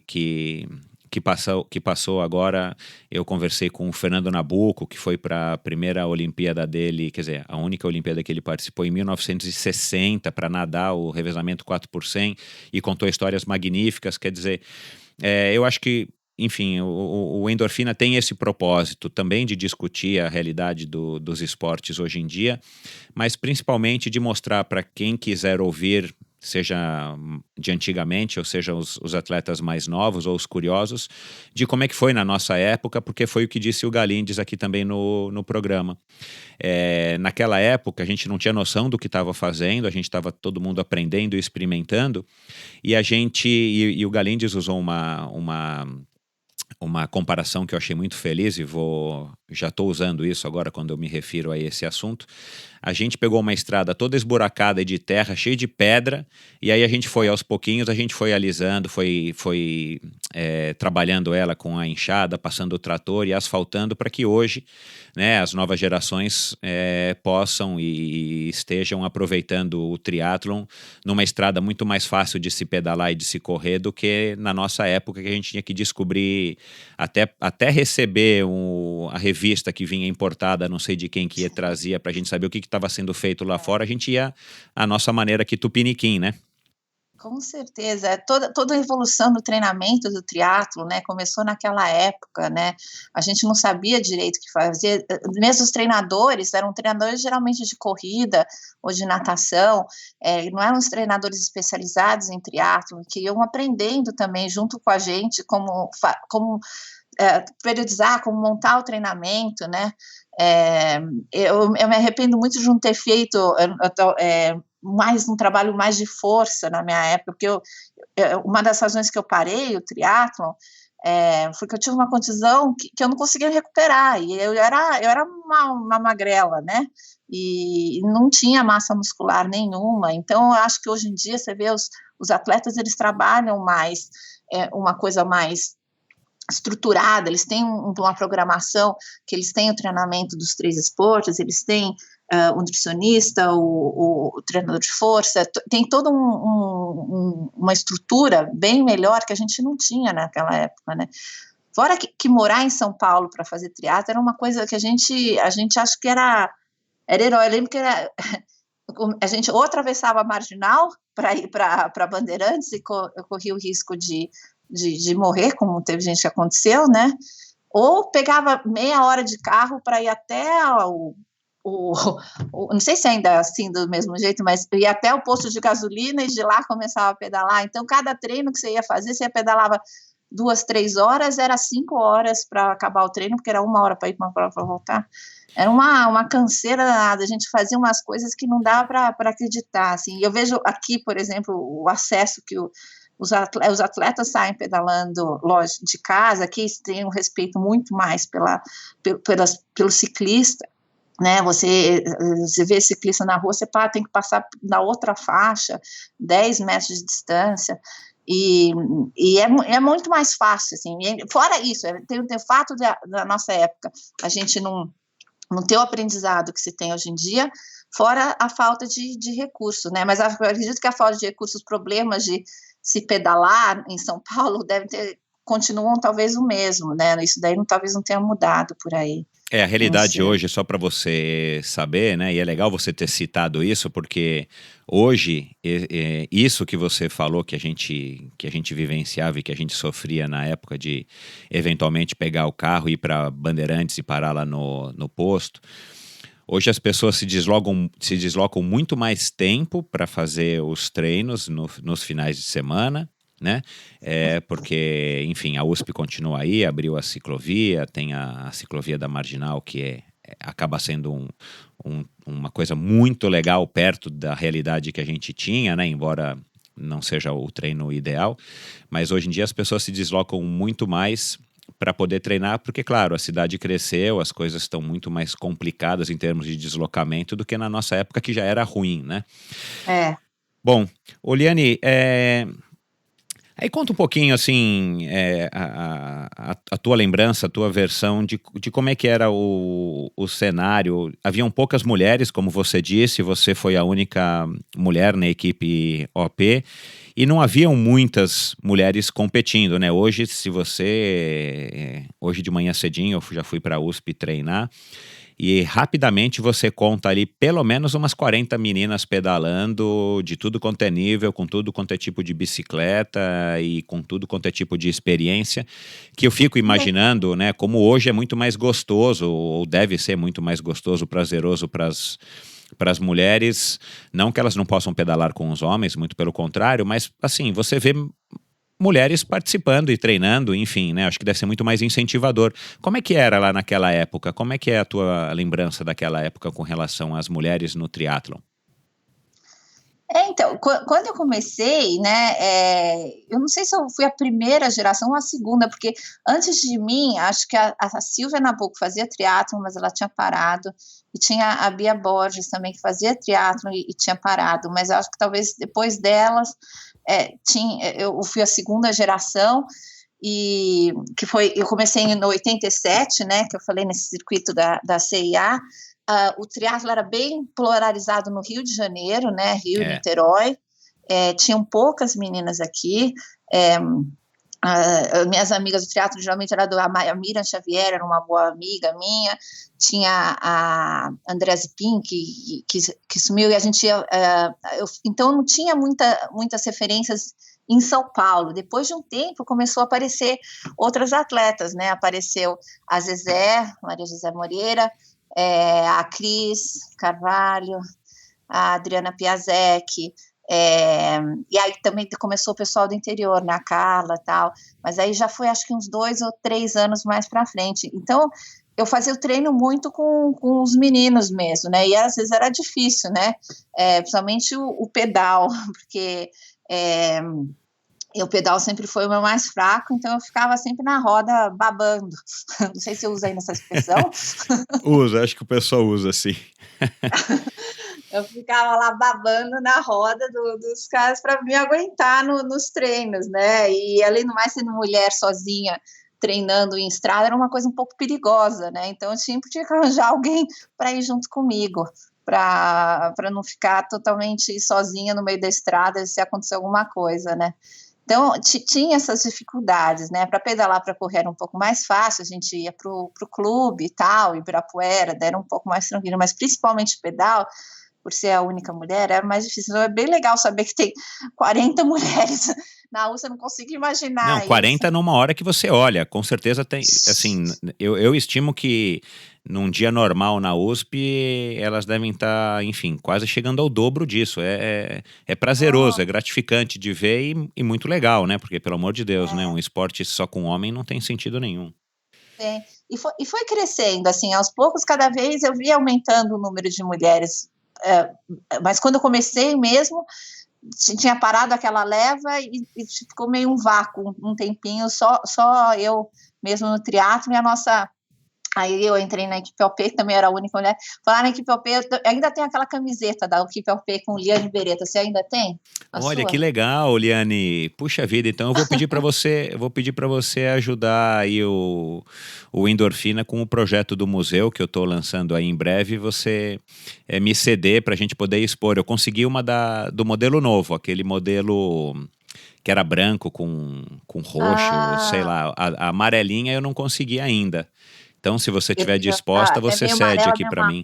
passou agora, eu conversei com o Fernando Nabuco, que foi para a primeira Olimpíada dele, quer dizer, a única Olimpíada que ele participou em 1960 para nadar o revezamento 4x100, e contou histórias magníficas. Quer dizer, eu acho que, enfim, o Endorfina tem esse propósito também de discutir a realidade dos esportes hoje em dia, mas principalmente de mostrar para quem quiser ouvir, seja de antigamente, ou seja, os atletas mais novos ou os curiosos, de como é que foi na nossa época, porque foi o que disse o Galindes aqui também no programa. Naquela época, a gente não tinha noção do que estava fazendo, a gente estava todo mundo aprendendo e experimentando, e o Galindes usou uma comparação que eu achei muito feliz, e já estou usando isso agora quando eu me refiro a esse assunto. A gente pegou uma estrada toda esburacada de terra, cheia de pedra, e aí a gente foi aos pouquinhos, a gente foi alisando, foi trabalhando ela com a enxada, passando o trator e asfaltando, para que hoje, né, as novas gerações possam e estejam aproveitando o triatlon numa estrada muito mais fácil de se pedalar e de se correr do que na nossa época, que a gente tinha que descobrir, até receber a revista que vinha importada, não sei de quem que trazia, para a gente saber o que estava sendo feito lá fora. A gente ia a nossa maneira aqui tupiniquim, né? Com certeza, toda a evolução do treinamento do triatlo, né, começou naquela época, né, a gente não sabia direito o que fazer, mesmo os treinadores, eram treinadores geralmente de corrida ou de natação, não eram os treinadores especializados em triatlo, que iam aprendendo também junto com a gente como periodizar, como montar o treinamento, né. Eu me arrependo muito de não ter feito um trabalho mais de força na minha época, porque uma das razões que eu parei o triatlon foi que eu tive uma contusão que eu não conseguia recuperar, e eu era uma magrela, né, e não tinha massa muscular nenhuma. Então eu acho que hoje em dia você vê os atletas, eles trabalham mais, uma coisa mais estruturada, eles têm uma programação, que eles têm o treinamento dos 3 esportes, eles têm o nutricionista, o treinador de força, tem toda uma estrutura bem melhor que a gente não tinha naquela época, né? Fora que morar em São Paulo para fazer triatlo era uma coisa que a gente acha que era herói. Eu lembro que a gente ou atravessava a Marginal para ir para Bandeirantes e eu corria o risco de morrer, como teve gente que aconteceu, né? Ou pegava meia hora de carro para ir até não sei se ainda é assim do mesmo jeito, mas ia até o posto de gasolina e de lá começava a pedalar. Então, cada treino que você ia fazer, você pedalava 2, 3 horas, era 5 horas para acabar o treino, porque era 1 hora para ir para uma prova para voltar. Era uma canseira danada, a gente fazia umas coisas que não dava para acreditar, assim. Eu vejo aqui, por exemplo, o acesso que os atletas saem pedalando longe de casa, aqui tem um respeito muito mais pelo ciclista, né? Você vê ciclista na rua, você tem que passar na outra faixa, 10 metros de distância, e é muito mais fácil, assim. Fora isso, tem o fato da nossa época, a gente não ter o aprendizado que se tem hoje em dia, fora a falta de recurso, né? Mas eu acredito que a falta de recursos, os problemas de se pedalar em São Paulo continuam talvez o mesmo, né? Isso daí talvez não tenha mudado por aí. A realidade hoje, só para você saber, né? E é legal você ter citado isso, porque hoje, isso que você falou que a gente vivenciava e que a gente sofria na época de eventualmente pegar o carro, ir para Bandeirantes e parar lá no posto. Hoje as pessoas se deslocam muito mais tempo para fazer os treinos nos finais de semana, né? Porque, enfim, a USP continua aí, abriu a ciclovia, tem a ciclovia da Marginal, que acaba sendo uma coisa muito legal perto da realidade que a gente tinha, né? Embora não seja o treino ideal, mas hoje em dia as pessoas se deslocam muito mais para poder treinar, porque, claro, a cidade cresceu, as coisas estão muito mais complicadas em termos de deslocamento do que na nossa época, que já era ruim, né? Bom, Oliane, aí conta um pouquinho, assim, a tua lembrança, a tua versão de como é que era o cenário. Haviam poucas mulheres, como você disse, você foi a única mulher na equipe OP, e não haviam muitas mulheres competindo, né? Hoje, hoje de manhã cedinho, eu já fui para a USP treinar, e rapidamente você conta ali pelo menos umas 40 meninas pedalando de tudo quanto é nível, com tudo quanto é tipo de bicicleta e com tudo quanto é tipo de experiência, que eu fico imaginando, né, como hoje é muito mais gostoso, ou deve ser muito mais gostoso, prazeroso para as mulheres, não que elas não possam pedalar com os homens, muito pelo contrário, mas assim, você vê mulheres participando e treinando, enfim, né? Acho que deve ser muito mais incentivador. Como é que era lá naquela época? Como é que é a tua lembrança daquela época com relação às mulheres no triatlon? Então, quando eu comecei, né, eu não sei se eu fui a primeira geração ou a segunda, porque antes de mim, acho que a Silvia Nabuco fazia triatlon, mas ela tinha parado, e tinha a Bia Borges também, que fazia triatlon e tinha parado, mas eu acho que talvez depois delas, eu fui a segunda geração, e que foi, eu comecei em 87, né, que eu falei nesse circuito da CIA. O triatlo era bem polarizado no Rio de Janeiro, né, Rio e Niterói, tinham poucas meninas aqui, minhas amigas do triatlo geralmente era a Miriam Xavier, era uma boa amiga minha, tinha a Andréa Zipin, que sumiu, e a gente ia, então não tinha muitas referências em São Paulo. Depois de um tempo começou a aparecer outras atletas, né, apareceu a Zezé, Maria José Moreira, a Cris Carvalho, a Adriana Piasecki, e aí também começou o pessoal do interior, na Carla e tal, mas aí já foi acho que uns 2 ou 3 anos mais para frente. Então eu fazia o treino muito com os meninos mesmo, né, e às vezes era difícil, né, principalmente o pedal, porque o pedal sempre foi o meu mais fraco, então eu ficava sempre na roda babando. Não sei se eu usei nessa expressão. Usa, acho que o pessoal usa, sim. Eu ficava lá babando na roda dos caras para me aguentar nos treinos, né? E além do mais, sendo mulher sozinha treinando em estrada, era uma coisa um pouco perigosa, né? Então eu sempre tinha que arranjar alguém para ir junto comigo, para não ficar totalmente sozinha no meio da estrada se acontecer alguma coisa, né? Então, tinha essas dificuldades, né? Para pedalar, para correr era um pouco mais fácil, a gente ia para o clube e tal, Ibirapuera, era um pouco mais tranquilo, mas principalmente pedal, por ser a única mulher, era mais difícil. Então é bem legal saber que tem 40 mulheres na USP, eu não consigo imaginar. Não, 40 numa hora que você olha, com certeza tem, assim, eu estimo que num dia normal na USP, elas devem estar, enfim, quase chegando ao dobro disso. É prazeroso, é gratificante de ver e muito legal, né? Porque, pelo amor de Deus, né? Um esporte só com homem não tem sentido nenhum. E foi crescendo, assim, aos poucos, cada vez eu via aumentando o número de mulheres, mas quando eu comecei mesmo, tinha parado aquela leva e ficou meio um vácuo, um tempinho, só eu mesmo no triatlo, e a nossa... Aí eu entrei na equipe OP, que também era a única mulher. Falar na equipe OP, ainda tem aquela camiseta da equipe OP com Liane Beretta. Você ainda tem? Olha, que legal, Liane. Puxa vida, então eu vou pedir para você ajudar aí o Endorfina com o projeto do museu que eu estou lançando aí em breve. Você me ceder para a gente poder expor. Eu consegui uma do modelo novo, aquele modelo que era branco com roxo, sei lá. A amarelinha eu não consegui ainda. Então, se você estiver disposta, você cede aqui para mim.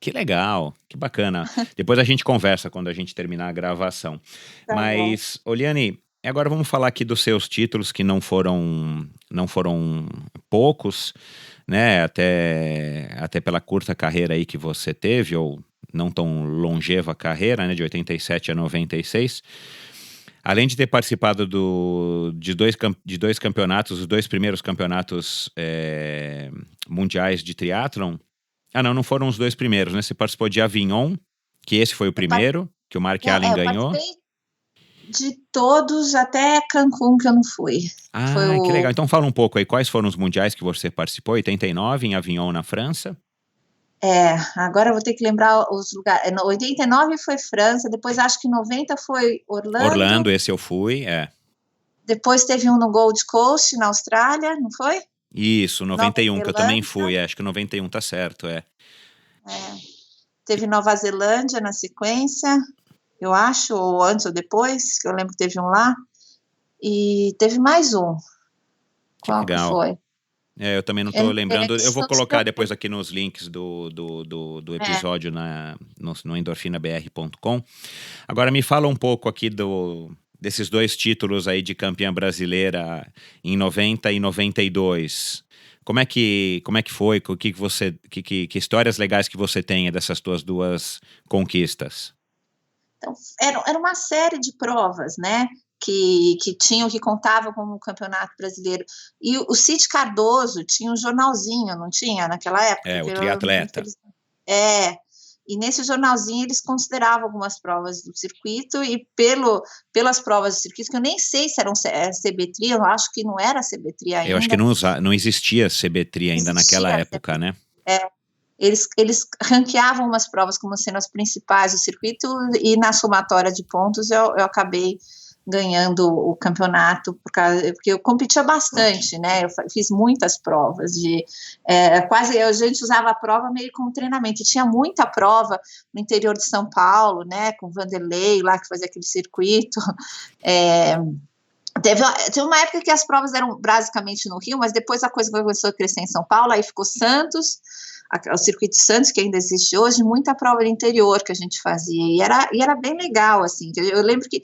Que legal, que bacana. Depois a gente conversa quando a gente terminar a gravação. Mas, Oliane, agora vamos falar aqui dos seus títulos, que não foram poucos, né? Até pela curta carreira aí que você teve, ou não tão longeva carreira, né? De 87 a 96. Além de ter participado de dois campeonatos, os dois primeiros campeonatos mundiais de triatlon. Não foram os dois primeiros, né? Você participou de Avignon, que esse foi o primeiro, que o Mark Allen ganhou. Eu participei de todos até Cancún, que eu não fui. Que legal. Então fala um pouco aí, quais foram os mundiais que você participou? 89 em Avignon, na França. Agora eu vou ter que lembrar os lugares. 89 foi França, depois acho que 90 foi Orlando. Orlando, esse eu fui, Depois teve um no Gold Coast, na Austrália, não foi? Isso, 91, que eu também fui, acho que 91 tá certo, Teve Nova Zelândia na sequência, eu acho, ou antes ou depois, que eu lembro que teve um lá. E teve mais um. Qual que foi? Eu também não estou lembrando. Eu vou colocar depois aqui nos links do episódio no endorfinabr.com. Agora me fala um pouco aqui desses dois títulos aí de campeã brasileira em 90 e 92. Como é que foi? Que histórias legais que você tem dessas tuas duas conquistas? Então, era uma série de provas, né? Que contavam como campeonato brasileiro. E o Cid Cardoso tinha um jornalzinho, não tinha, naquela época? O Triatleta. E nesse jornalzinho eles consideravam algumas provas do circuito, e pelas provas do circuito, que eu nem sei se eram CB-Tri, eu acho que não era CB-Tri ainda. Eu acho que não existia CB-Tri ainda naquela época, né? Eles ranqueavam umas provas como sendo as principais do circuito, e na somatória de pontos eu acabei ganhando o campeonato, porque eu competia bastante, né? Eu fiz muitas provas, a gente usava a prova meio como treinamento, e tinha muita prova no interior de São Paulo, né? Com o Vanderlei lá, que fazia aquele circuito. Teve uma época que as provas eram basicamente no Rio, mas depois a coisa começou a crescer em São Paulo, aí ficou Santos, o circuito de Santos, que ainda existe hoje, muita prova do interior que a gente fazia, e era bem legal, assim. Eu lembro que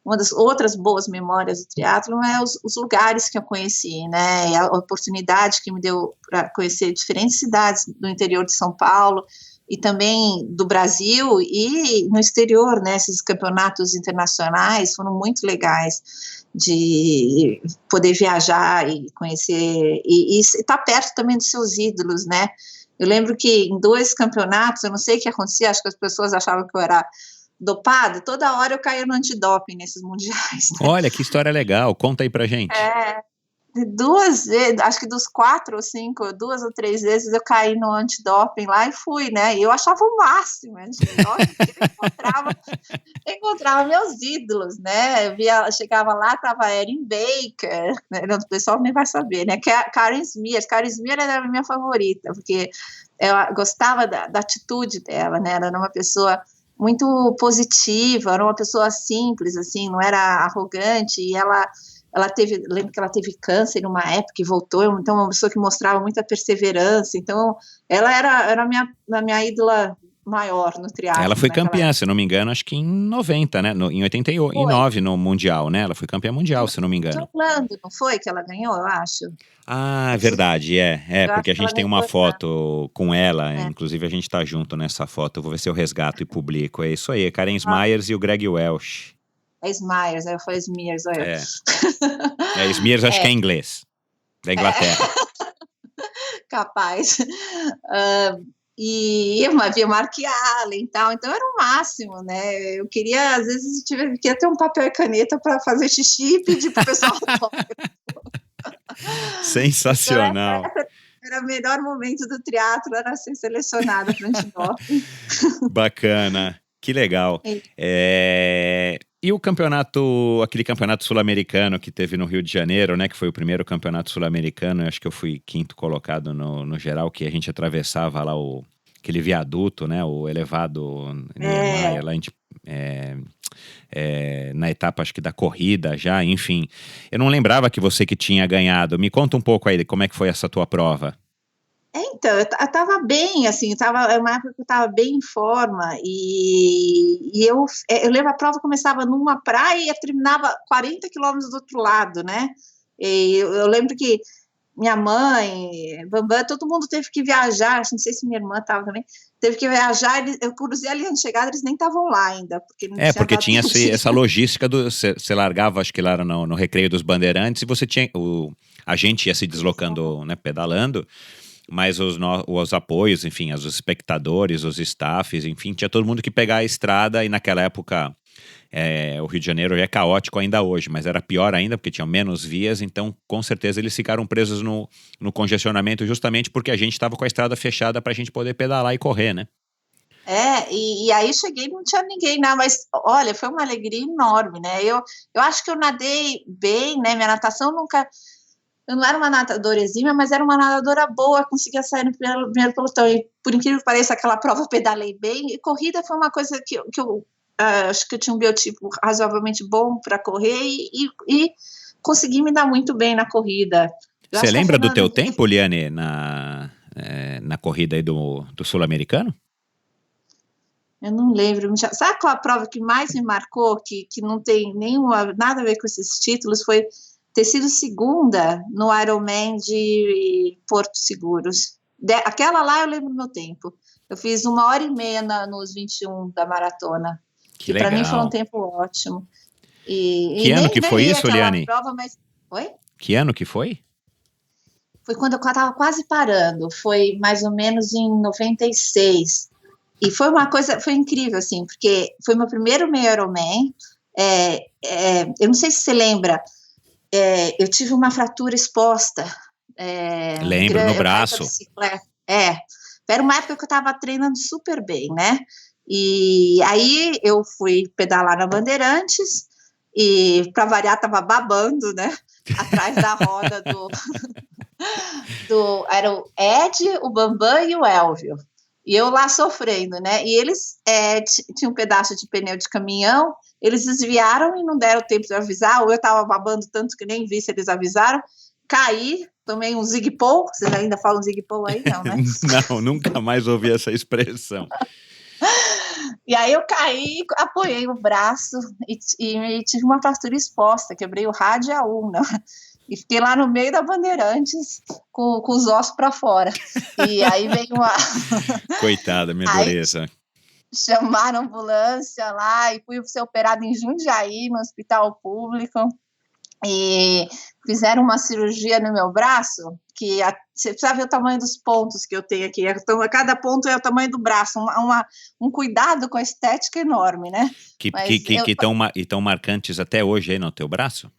uma das outras boas memórias do triatlon os lugares que eu conheci, né, e a oportunidade que me deu para conhecer diferentes cidades do interior de São Paulo, e também do Brasil e no exterior, né, esses campeonatos internacionais foram muito legais, de poder viajar e conhecer, e estar perto também dos seus ídolos, né. Eu lembro que em 2 campeonatos, eu não sei o que acontecia, acho que as pessoas achavam que eu era dopado, toda hora eu caía no antidoping nesses mundiais. Né? Olha, que história legal, conta aí pra gente. 2 vezes, acho que dos 4 ou 5, 2 ou 3 vezes eu caí no antidoping lá e fui, né, e eu achava o máximo, eu encontrava meus ídolos, né, chegava lá, tava a Erin Baker, né, o pessoal nem vai saber, né, que a Karen Smear era a minha favorita, porque eu gostava da atitude dela, né, ela era uma pessoa muito positiva, era uma pessoa simples, assim, não era arrogante, e lembro que ela teve câncer numa época e voltou, então uma pessoa que mostrava muita perseverança, então ela era a minha ídola maior no triatlo. Ela foi naquela campeã, época. se não me engano, acho que em 90, né? Em 89 no Mundial, né? Ela foi campeã mundial, se não me De engano. Orlando, não foi que ela ganhou, eu acho? Ah, é verdade, Eu porque acho a que ela gente tem ganhou uma de Orlando. foto com ela, É. inclusive a gente tá junto nessa foto, eu vou ver se eu resgato e publico. É isso aí, Karen Ah, Smyers e o Greg Welch. é Smyers, aí eu falei Smears, olha eu. É, Smyers acho que é É, inglês, da Inglaterra. capaz. E eu havia Mark Allen e tal, então era o máximo, né? Eu queria, às vezes, queria ter um papel e caneta para fazer xixi e pedir pro pessoal. Sensacional. Então, era o melhor momento do triatlo, era ser selecionada para antidoping. Bacana, que legal. E o campeonato, aquele campeonato sul-americano que teve no Rio de Janeiro, né? Que foi o primeiro campeonato sul-americano, acho que eu fui quinto colocado no geral, que a gente atravessava lá aquele viaduto, né? O elevado Niemeyer, lá na etapa, acho que da corrida já, enfim. Eu não lembrava que você que tinha ganhado. Me conta um pouco aí, como é que foi essa tua prova? Então, eu estava bem, assim, é uma época que eu estava bem em forma, e eu lembro, a prova começava numa praia e terminava 40 quilômetros do outro lado, né? E eu lembro que minha mãe, Bambam, todo mundo teve que viajar, não sei se minha irmã estava também, teve que viajar, eu cruzei a linha de chegada, eles nem estavam lá ainda, porque não tinha porque dado tinha tempo essa logística, você largava, acho que lá no Recreio dos Bandeirantes, e você tinha, a gente ia se deslocando, né, pedalando, mas os apoios, enfim, os espectadores, os staffs, enfim, tinha todo mundo que pegar a estrada, e naquela época o Rio de Janeiro é caótico ainda hoje, mas era pior ainda porque tinham menos vias, então com certeza eles ficaram presos no congestionamento justamente porque a gente estava com a estrada fechada para a gente poder pedalar e correr, né? E aí cheguei, não tinha ninguém, não, mas olha, foi uma alegria enorme, né? Eu acho que eu nadei bem, né? Minha natação nunca. Eu não era uma nadadora exímia, mas era uma nadadora boa, conseguia sair no primeiro pelotão. E, por incrível que pareça, aquela prova eu pedalei bem. E corrida foi uma coisa que eu acho que eu tinha um biotipo razoavelmente bom para correr e consegui me dar muito bem na corrida. Você lembra do teu tempo, Liane, na corrida aí do Sul-Americano? Eu não lembro. Sabe qual a prova que mais me marcou, que não tem nada a ver com esses títulos, foi ter sido segunda no Ironman de Porto Seguros. Aquela lá eu lembro do meu tempo. Eu fiz 1h30 nos 21 da maratona. Que para mim foi um tempo ótimo. Que ano que foi isso, Liane? Prova, mas... Oi? Que ano que foi? Foi quando eu estava quase parando. Foi mais ou menos em 96. E foi uma coisa, foi incrível, assim, porque foi meu primeiro meio Ironman. Eu não sei se você lembra, eu tive uma fratura exposta. Lembro, no braço. Era uma época que eu estava treinando super bem, né? E aí eu fui pedalar na Bandeirantes e, para variar, estava babando, né? Atrás da roda era o Ed, o Bambam e o Elvio. E eu lá sofrendo, né? E eles tinham um pedaço de pneu de caminhão, eles desviaram e não deram tempo de avisar, ou eu estava babando tanto que nem vi se eles avisaram, caí, tomei um zig-pou. Vocês ainda falam zig-pou aí? Não, né? Não, nunca mais ouvi essa expressão. E aí eu caí, apoiei o braço e tive uma fratura exposta, quebrei o rádio e a ulna. E fiquei lá no meio da Bandeirantes com os ossos para fora. E aí veio uma... Coitada, minha dureza. Chamaram a ambulância lá e fui ser operada em Jundiaí, no hospital público. E fizeram uma cirurgia no meu braço, que você precisa ver o tamanho dos pontos que eu tenho aqui. Cada ponto é o tamanho do braço, um cuidado com a estética enorme, né? Que estão marcantes até hoje aí no teu braço?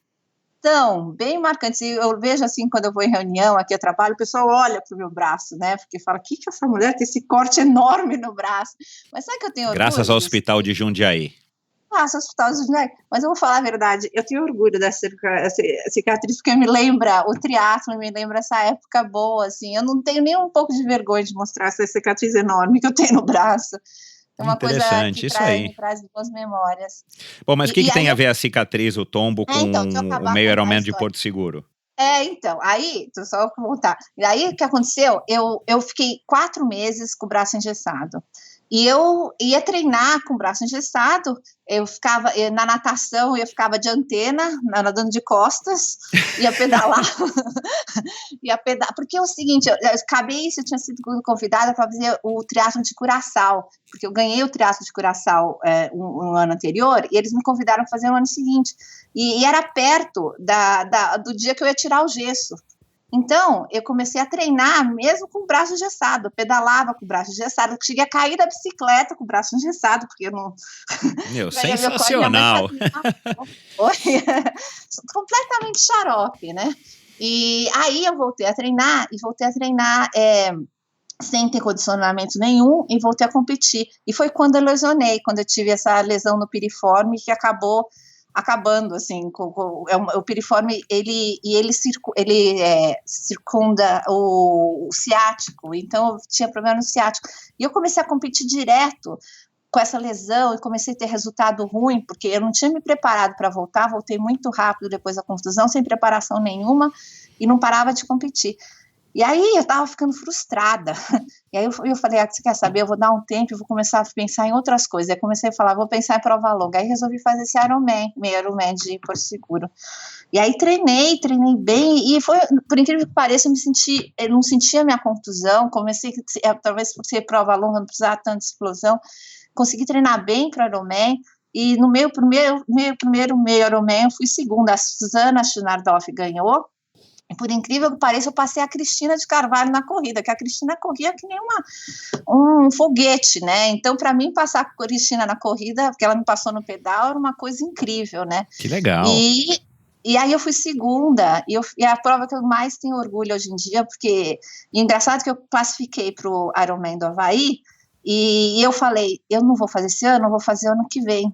Então, bem marcantes. Eu vejo assim, quando eu vou em reunião aqui a trabalho, o pessoal olha para o meu braço, né? Porque fala, o que essa mulher tem esse corte enorme no braço? Mas sabe que eu tenho orgulho? Graças ao Hospital de Jundiaí. Hospital de Jundiaí. Mas eu vou falar a verdade, eu tenho orgulho dessa cicatriz, porque me lembra o triatlo, me lembra essa época boa, assim. Eu não tenho nem um pouco de vergonha de mostrar essa cicatriz enorme que eu tenho no braço. É uma coisa que me traz boas memórias. Bom, mas o que tem a ver a cicatriz, o tombo, com o meio Ironman de Porto Seguro? Então, aí, só vou contar. E aí, o que aconteceu? Eu fiquei 4 meses com o braço engessado. E eu ia treinar com o braço engessado, na natação, eu ficava de antena, nadando de costas, ia pedalar, porque é o seguinte, eu acabei isso, eu tinha sido convidada para fazer o triatlo de Curaçao, porque eu ganhei o triatlo de Curaçao um ano anterior, e eles me convidaram para fazer no ano seguinte, e era perto do dia que eu ia tirar o gesso. Então, eu comecei a treinar mesmo com o braço engessado, eu pedalava com o braço engessado, eu cheguei a cair da bicicleta com o braço engessado, porque eu não... Meu, sensacional! Completamente xarope, né? E aí eu voltei a treinar, sem ter condicionamento nenhum, e voltei a competir. E foi quando eu lesionei, quando eu tive essa lesão no piriforme, que acabou acabando, assim, o piriforme, ele circunda o ciático, então eu tinha problema no ciático, e eu comecei a competir direto com essa lesão, e comecei a ter resultado ruim, porque eu não tinha me preparado para voltar, voltei muito rápido depois da contusão, sem preparação nenhuma, e não parava de competir. E aí eu estava ficando frustrada. E aí eu falei, você quer saber? Eu vou dar um tempo e vou começar a pensar em outras coisas. Aí comecei a falar, vou pensar em prova longa. Aí resolvi fazer esse meio Ironman de Porto Seguro. E aí treinei bem, e foi, por incrível que pareça, eu não sentia minha contusão, comecei, talvez por ser prova longa, não precisava tanta explosão, consegui treinar bem para Ironman, e no meu primeiro meio Ironman eu fui segunda, a Suzana Schnardoff ganhou. E por incrível que pareça, eu passei a Cristina de Carvalho na corrida, que a Cristina corria que nem um foguete, né? Então, para mim, passar a Cristina na corrida, porque ela me passou no pedal, era uma coisa incrível, né? Que legal! E aí eu fui segunda, e é a prova que eu mais tenho orgulho hoje em dia, porque é engraçado que eu classifiquei para o Ironman do Havaí, e eu falei, eu não vou fazer esse ano, eu vou fazer ano que vem.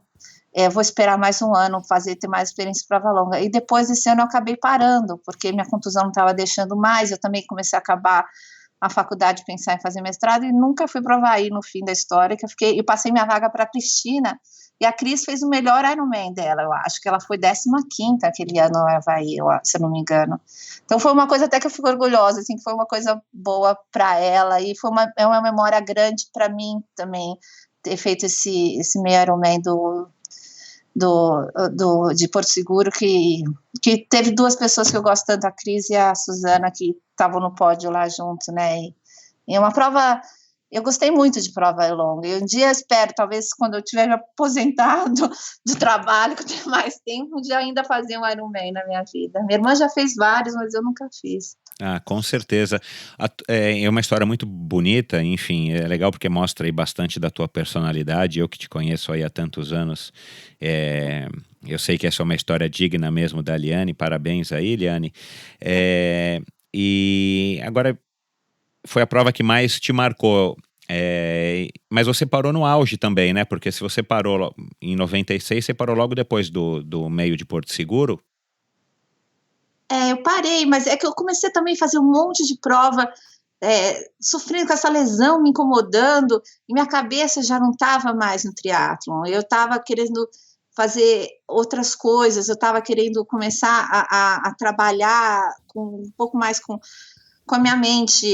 Vou esperar mais um ano, ter mais experiência para prova longa. E depois desse ano eu acabei parando, porque minha contusão não estava deixando mais, eu também comecei a acabar a faculdade, pensar em fazer mestrado, e nunca fui para o Havaí no fim da história, que eu passei minha vaga para a Cristina, e a Cris fez o melhor Ironman dela, eu acho que ela foi 15ª aquele ano no Havaí, se eu não me engano. Então foi uma coisa até que eu fico orgulhosa, assim, foi uma coisa boa para ela, e é uma memória grande para mim também, ter feito esse meio Ironman de Porto Seguro, que teve duas pessoas que eu gosto tanto, a Cris e a Suzana, que estavam no pódio lá junto, né, e é uma prova, eu gostei muito de prova longa, e um dia eu espero, talvez quando eu tiver me aposentado do trabalho, que eu tenha mais tempo, um dia ainda fazer um Ironman na minha vida. Minha irmã já fez vários, mas eu nunca fiz. Ah, com certeza. É uma história muito bonita, enfim, é legal porque mostra aí bastante da tua personalidade. Eu que te conheço aí há tantos anos, eu sei que essa é uma história digna mesmo da Liane. Parabéns aí, Liane. E agora, foi a prova que mais te marcou, mas você parou no auge também, né? Porque se você parou em 96, você parou logo depois do meio de Porto Seguro. Eu parei, mas é que eu comecei também a fazer um monte de prova, sofrendo com essa lesão, me incomodando, e minha cabeça já não estava mais no triatlon. Eu estava querendo fazer outras coisas, eu estava querendo começar a trabalhar um pouco mais com a minha mente.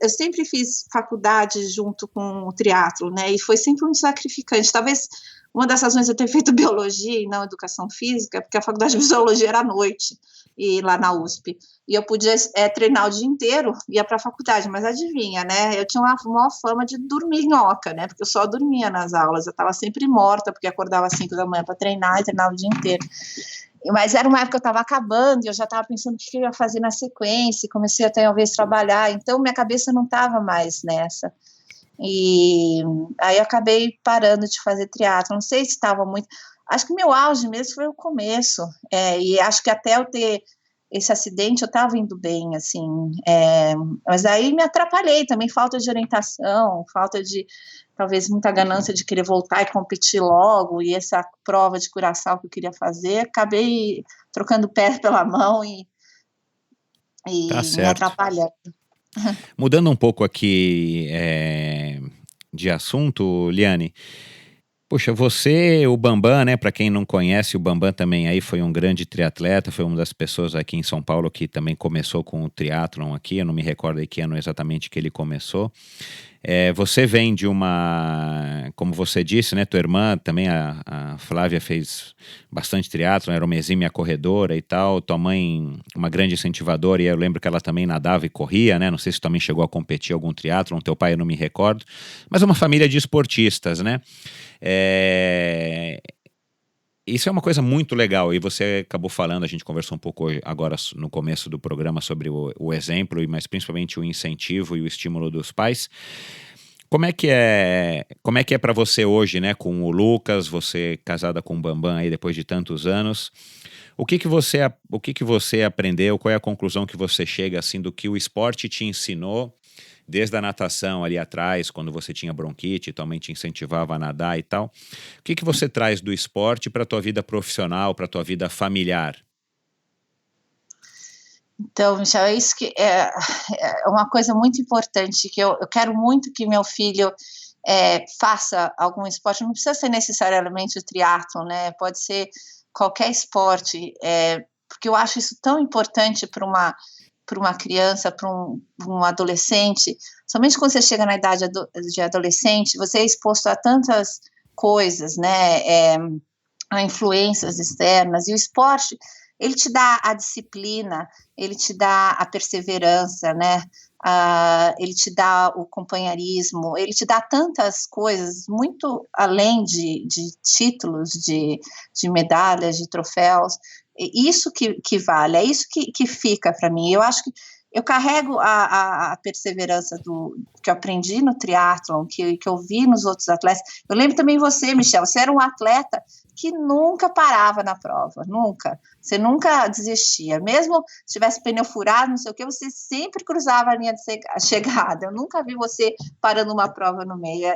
Eu sempre fiz faculdade junto com o triatlo, né? E foi sempre muito sacrificante. Talvez uma das razões de eu ter feito biologia e não educação física, porque a faculdade de biologia era à noite, e lá na USP, e eu podia treinar o dia inteiro, ia para a faculdade, mas adivinha, né, eu tinha uma maior fama de dormir nhoca, né, porque eu só dormia nas aulas, eu estava sempre morta, porque acordava às 5 da manhã para treinar e treinava o dia inteiro. Mas era uma época que eu estava acabando, e eu já estava pensando o que eu ia fazer na sequência, comecei a talvez trabalhar, então minha cabeça não estava mais nessa. E aí eu acabei parando de fazer triatlo, não sei se estava muito, acho que meu auge mesmo foi o começo, e acho que até eu ter esse acidente eu estava indo bem, assim, mas aí me atrapalhei também, falta de orientação, falta de, talvez, muita ganância de querer voltar e competir logo, e essa prova de Curaçao que eu queria fazer, acabei trocando o pé pela mão e Tá me atrapalhando. Mudando um pouco aqui de assunto, Liane, Poxa, você, o Bambam, né? Para quem não conhece, o Bambam também aí foi um grande triatleta, foi uma das pessoas aqui em São Paulo que também começou com o triatlon aqui. Eu não me recordo aí que ano exatamente que ele começou. Você vem de uma, como você disse, né? Tua irmã também, a Flávia, fez bastante triatlon, era uma exímia corredora e tal. Tua mãe, uma grande incentivadora, e eu lembro que ela também nadava e corria, né? Não sei se também chegou a competir algum triatlon. Teu pai, eu não me recordo. Mas uma família de esportistas, né? Isso é uma coisa muito legal, e você acabou falando, a gente conversou um pouco agora no começo do programa sobre o exemplo, mas principalmente o incentivo e o estímulo dos pais. Como é que é para você hoje, né, com o Lucas, você casada com o Bambam aí depois de tantos anos? O que que você aprendeu? Qual é a conclusão que você chega assim do que o esporte te ensinou? Desde a natação ali atrás, quando você tinha bronquite, também te incentivava a nadar e tal. O que que você traz do esporte para a tua vida profissional, para a tua vida familiar? Então, Michel, é isso que é uma coisa muito importante, que eu quero muito que meu filho faça algum esporte, não precisa ser necessariamente o triatlon, né? Pode ser qualquer esporte, porque eu acho isso tão importante para uma criança, para um adolescente. Somente quando você chega na idade de adolescente, você é exposto a tantas coisas, né, a influências externas, e o esporte, ele te dá a disciplina, ele te dá a perseverança, né, ele te dá o companheirismo, ele te dá tantas coisas, muito além de títulos, de medalhas, de troféus. Isso que vale, é isso que fica para mim. Eu acho que eu carrego a perseverança que eu aprendi no triatlon, que eu vi nos outros atletas. Eu lembro também você, Michel, você era um atleta que nunca parava na prova, nunca. Você nunca desistia. Mesmo se tivesse pneu furado, não sei o que, você sempre cruzava a linha de chegada. Eu nunca vi você parando uma prova no meio.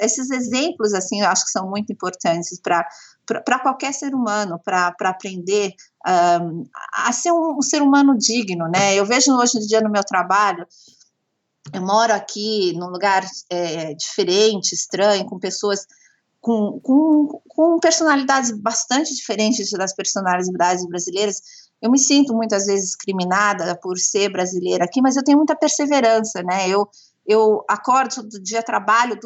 Esses exemplos, assim, eu acho que são muito importantes para qualquer ser humano, para aprender a ser um ser humano digno, né? Eu vejo hoje em dia no meu trabalho, eu moro aqui num lugar diferente, estranho, com pessoas com personalidades bastante diferentes das personalidades brasileiras. Eu me sinto muitas vezes discriminada por ser brasileira aqui, mas eu tenho muita perseverança, né? Eu acordo todo dia, trabalho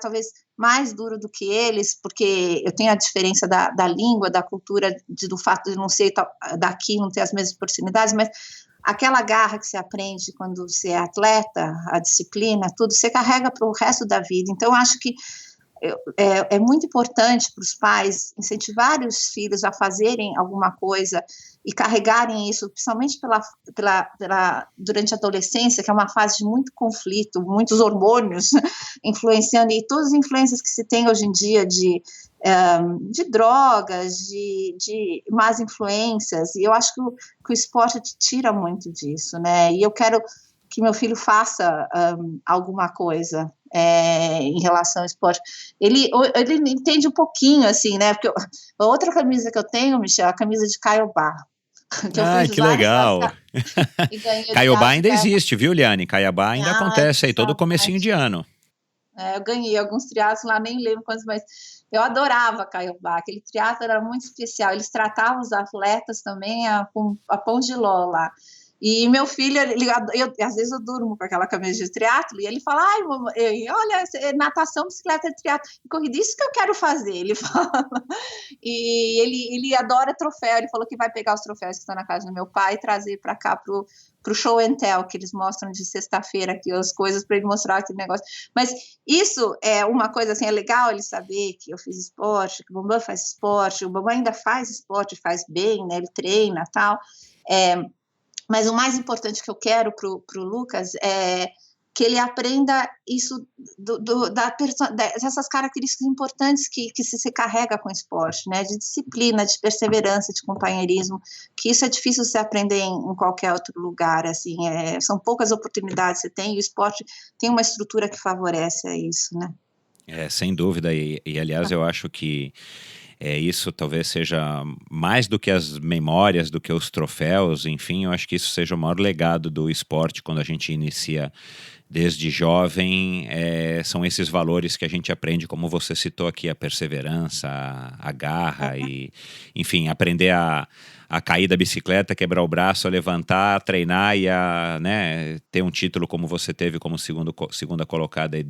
talvez mais duro do que eles, porque eu tenho a diferença da língua, da cultura, do fato de não ser daqui, não ter as mesmas oportunidades, mas aquela garra que você aprende quando você é atleta, a disciplina, tudo, você carrega para o resto da vida. Então, eu acho que é muito importante para os pais incentivarem os filhos a fazerem alguma coisa e carregarem isso, principalmente durante a adolescência, que é uma fase de muito conflito, muitos hormônios influenciando, e todas as influências que se tem hoje em dia de drogas, de más influências, e eu acho que o esporte te tira muito disso, né? E eu quero que meu filho faça alguma coisa em relação ao esporte. Ele entende um pouquinho, assim, né? Porque a outra camisa que eu tenho, Michel, é a camisa de Caiobá. Que legal! Caiobá ainda existe, viu, Liane? Caiobá ainda acontece aí, todo comecinho de ano. Eu ganhei alguns triatlos lá, nem lembro quantos, mas eu adorava Caiobá. Aquele triatlo era muito especial. Eles tratavam os atletas também com a pão de ló lá. E meu filho, às vezes eu durmo com aquela camisa de triatlo e ele fala, ai, mamãe, olha, natação, bicicleta, triatlo, corrida, isso que eu quero fazer, ele fala. E ele adora troféu, ele falou que vai pegar os troféus que estão na casa do meu pai e trazer para cá pro show and tell, que eles mostram de sexta-feira aqui as coisas para ele mostrar aquele negócio. Mas isso é uma coisa assim, é legal ele saber que eu fiz esporte, que o Bambam faz esporte, o Bambam ainda faz esporte, faz bem, né, ele treina e tal. Mas o mais importante que eu quero pro Lucas é que ele aprenda isso dessas características importantes que se carrega com o esporte, né? De disciplina, de perseverança, de companheirismo, que isso é difícil você aprender em qualquer outro lugar, assim, são poucas oportunidades que você tem, e o esporte tem uma estrutura que favorece a isso, né? Sem dúvida, e aliás eu acho que isso talvez seja mais do que as memórias, do que os troféus, enfim, eu acho que isso seja o maior legado do esporte quando a gente inicia desde jovem, são esses valores que a gente aprende, como você citou aqui, a perseverança, a garra e, enfim, aprender a cair da bicicleta, quebrar o braço, a levantar, a treinar e a, né, ter um título como você teve como segunda colocada aí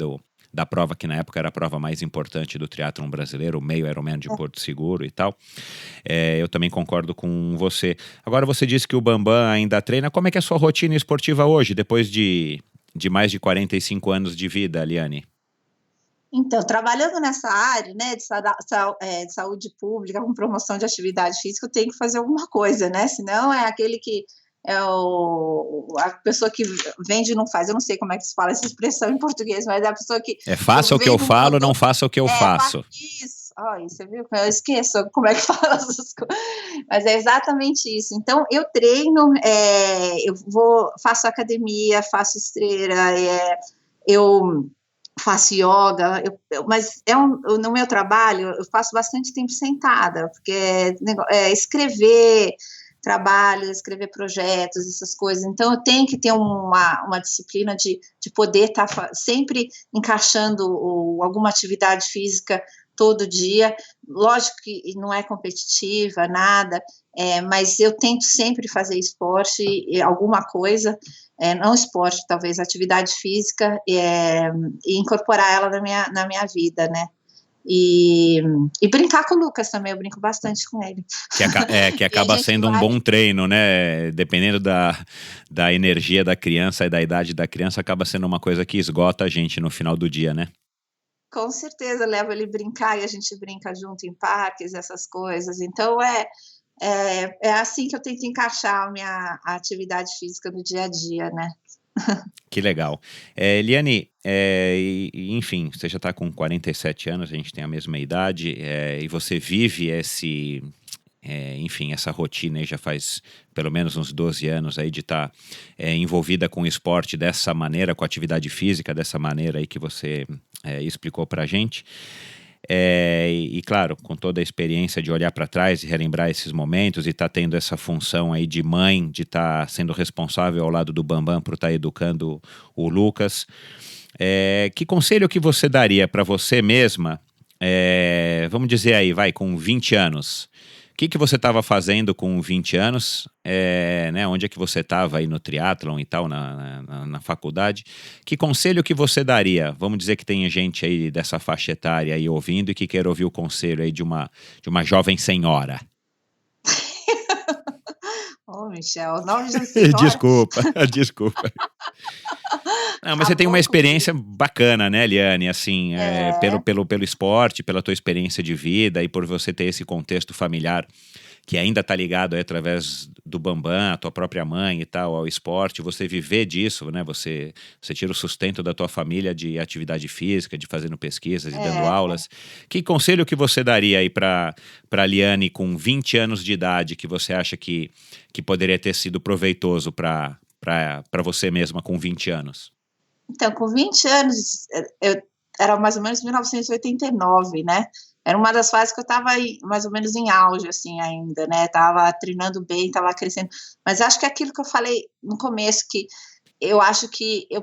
da prova, que na época era a prova mais importante do triatlon brasileiro, o meio Ironman de Porto Seguro e tal. Eu também concordo com você. Agora, você disse que o Bambam ainda treina. Como é que é a sua rotina esportiva hoje, depois de mais de 45 anos de vida, Liane? Então, trabalhando nessa área, né, de saúde pública, com promoção de atividade física, eu tenho que fazer alguma coisa, né? Senão é aquele que é a pessoa que vende e não faz. Eu não sei como é que se fala essa expressão em português, mas é a pessoa que... faça o que eu falo, não faça o que eu faço. Isso. Você viu? Eu esqueço como é que fala essas coisas. Mas é exatamente isso. Então, eu treino, faço academia, faço esteira, eu faço yoga, mas no meu trabalho eu faço bastante tempo sentada, porque escrever trabalho, escrever projetos, essas coisas, então eu tenho que ter uma disciplina de poder estar sempre encaixando alguma atividade física todo dia. Lógico que não é competitiva, nada, mas eu tento sempre fazer esporte, alguma coisa, não esporte, talvez atividade física, e incorporar ela na minha vida, né? E brincar com o Lucas também, eu brinco bastante com ele. Que acaba sendo um bom treino, né? Dependendo da energia da criança e da idade da criança, acaba sendo uma coisa que esgota a gente no final do dia, né? Com certeza, levo ele brincar e a gente brinca junto em parques, essas coisas. Então, é assim que eu tento encaixar a atividade física no dia a dia, né? Que legal. Liane, enfim, você já está com 47 anos, a gente tem a mesma idade, e você vive enfim, essa rotina aí já faz pelo menos uns 12 anos aí de estar envolvida com o esporte dessa maneira, com a atividade física dessa maneira aí que você explicou pra gente. E claro, com toda a experiência de olhar para trás e relembrar esses momentos e estar tendo essa função aí de mãe, de estar sendo responsável ao lado do Bambam por estar educando o Lucas, que conselho que você daria para você mesma, vamos dizer aí, com 20 anos? O que você estava fazendo com 20 anos? Né, onde é que você estava aí no triatlon e tal, na faculdade? Que conselho que você daria? Vamos dizer que tem gente aí dessa faixa etária aí ouvindo e que quer ouvir o conselho aí de uma jovem senhora. Michel, o nome de senhora... Desculpa. Não, mas você tem uma experiência bacana, né, Liane? Assim, pelo esporte, pela tua experiência de vida e por você ter esse contexto familiar que ainda está ligado aí, através do Bambam, a tua própria mãe e tal, ao esporte, você viver disso, né? Você tira o sustento da tua família de atividade física, de fazendo pesquisas e dando aulas. Que conselho que você daria aí para Liane com 20 anos de idade que você acha que poderia ter sido proveitoso para você mesma com 20 anos? Então, com 20 anos, era mais ou menos 1989, né? Era uma das fases que eu estava mais ou menos em auge, assim, ainda, né? Estava treinando bem, estava crescendo. Mas acho que aquilo que eu falei no começo, que eu acho que eu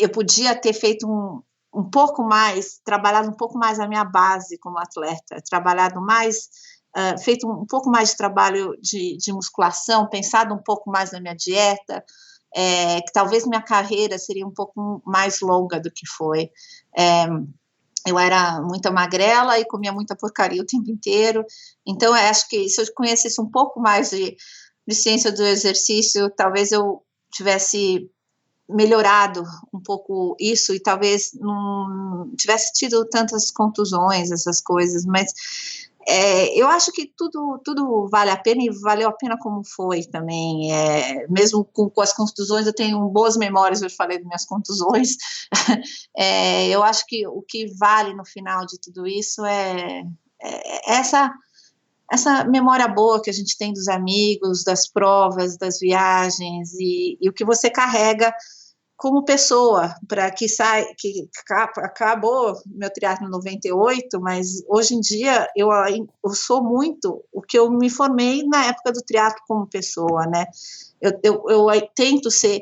podia ter feito um pouco mais, trabalhado um pouco mais a minha base como atleta, trabalhado mais, feito um pouco mais de trabalho de musculação, pensado um pouco mais na minha dieta, que talvez minha carreira seria um pouco mais longa do que foi. Eu era muita magrela e comia muita porcaria o tempo inteiro, então eu acho que se eu conhecesse um pouco mais de ciência do exercício, talvez eu tivesse melhorado um pouco isso e talvez não tivesse tido tantas contusões, essas coisas, mas eu acho que tudo vale a pena e valeu a pena como foi também, mesmo com as contusões, eu tenho boas memórias, eu falei das minhas contusões, eu acho que o que vale no final de tudo isso é essa memória boa que a gente tem dos amigos, das provas, das viagens e o que você carrega como pessoa, para que acabou meu triatlo em 98, mas hoje em dia eu sou muito o que eu me formei na época do triatlo como pessoa, né? Eu tento ser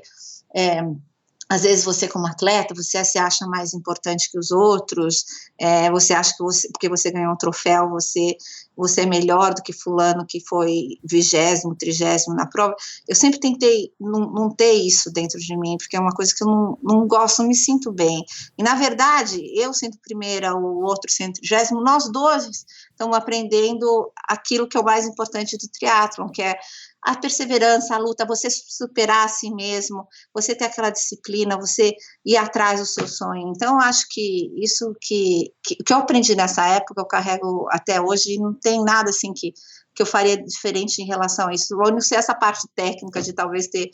às vezes você como atleta, você se acha mais importante que os outros, você acha que porque você ganhou um troféu, você é melhor do que fulano que foi 20º, 30º na prova. Eu sempre tentei não ter isso dentro de mim, porque é uma coisa que eu não gosto, não me sinto bem. E, na verdade, eu sendo primeira, o outro sendo 30º, nós dois estamos aprendendo aquilo que é o mais importante do triatlon, que é a perseverança, a luta, você superar a si mesmo, você ter aquela disciplina, você ir atrás do seu sonho. Então, eu acho que isso que eu aprendi nessa época, eu carrego até hoje, e não tem nada assim que eu faria diferente em relação a isso. A não ser essa parte técnica de talvez ter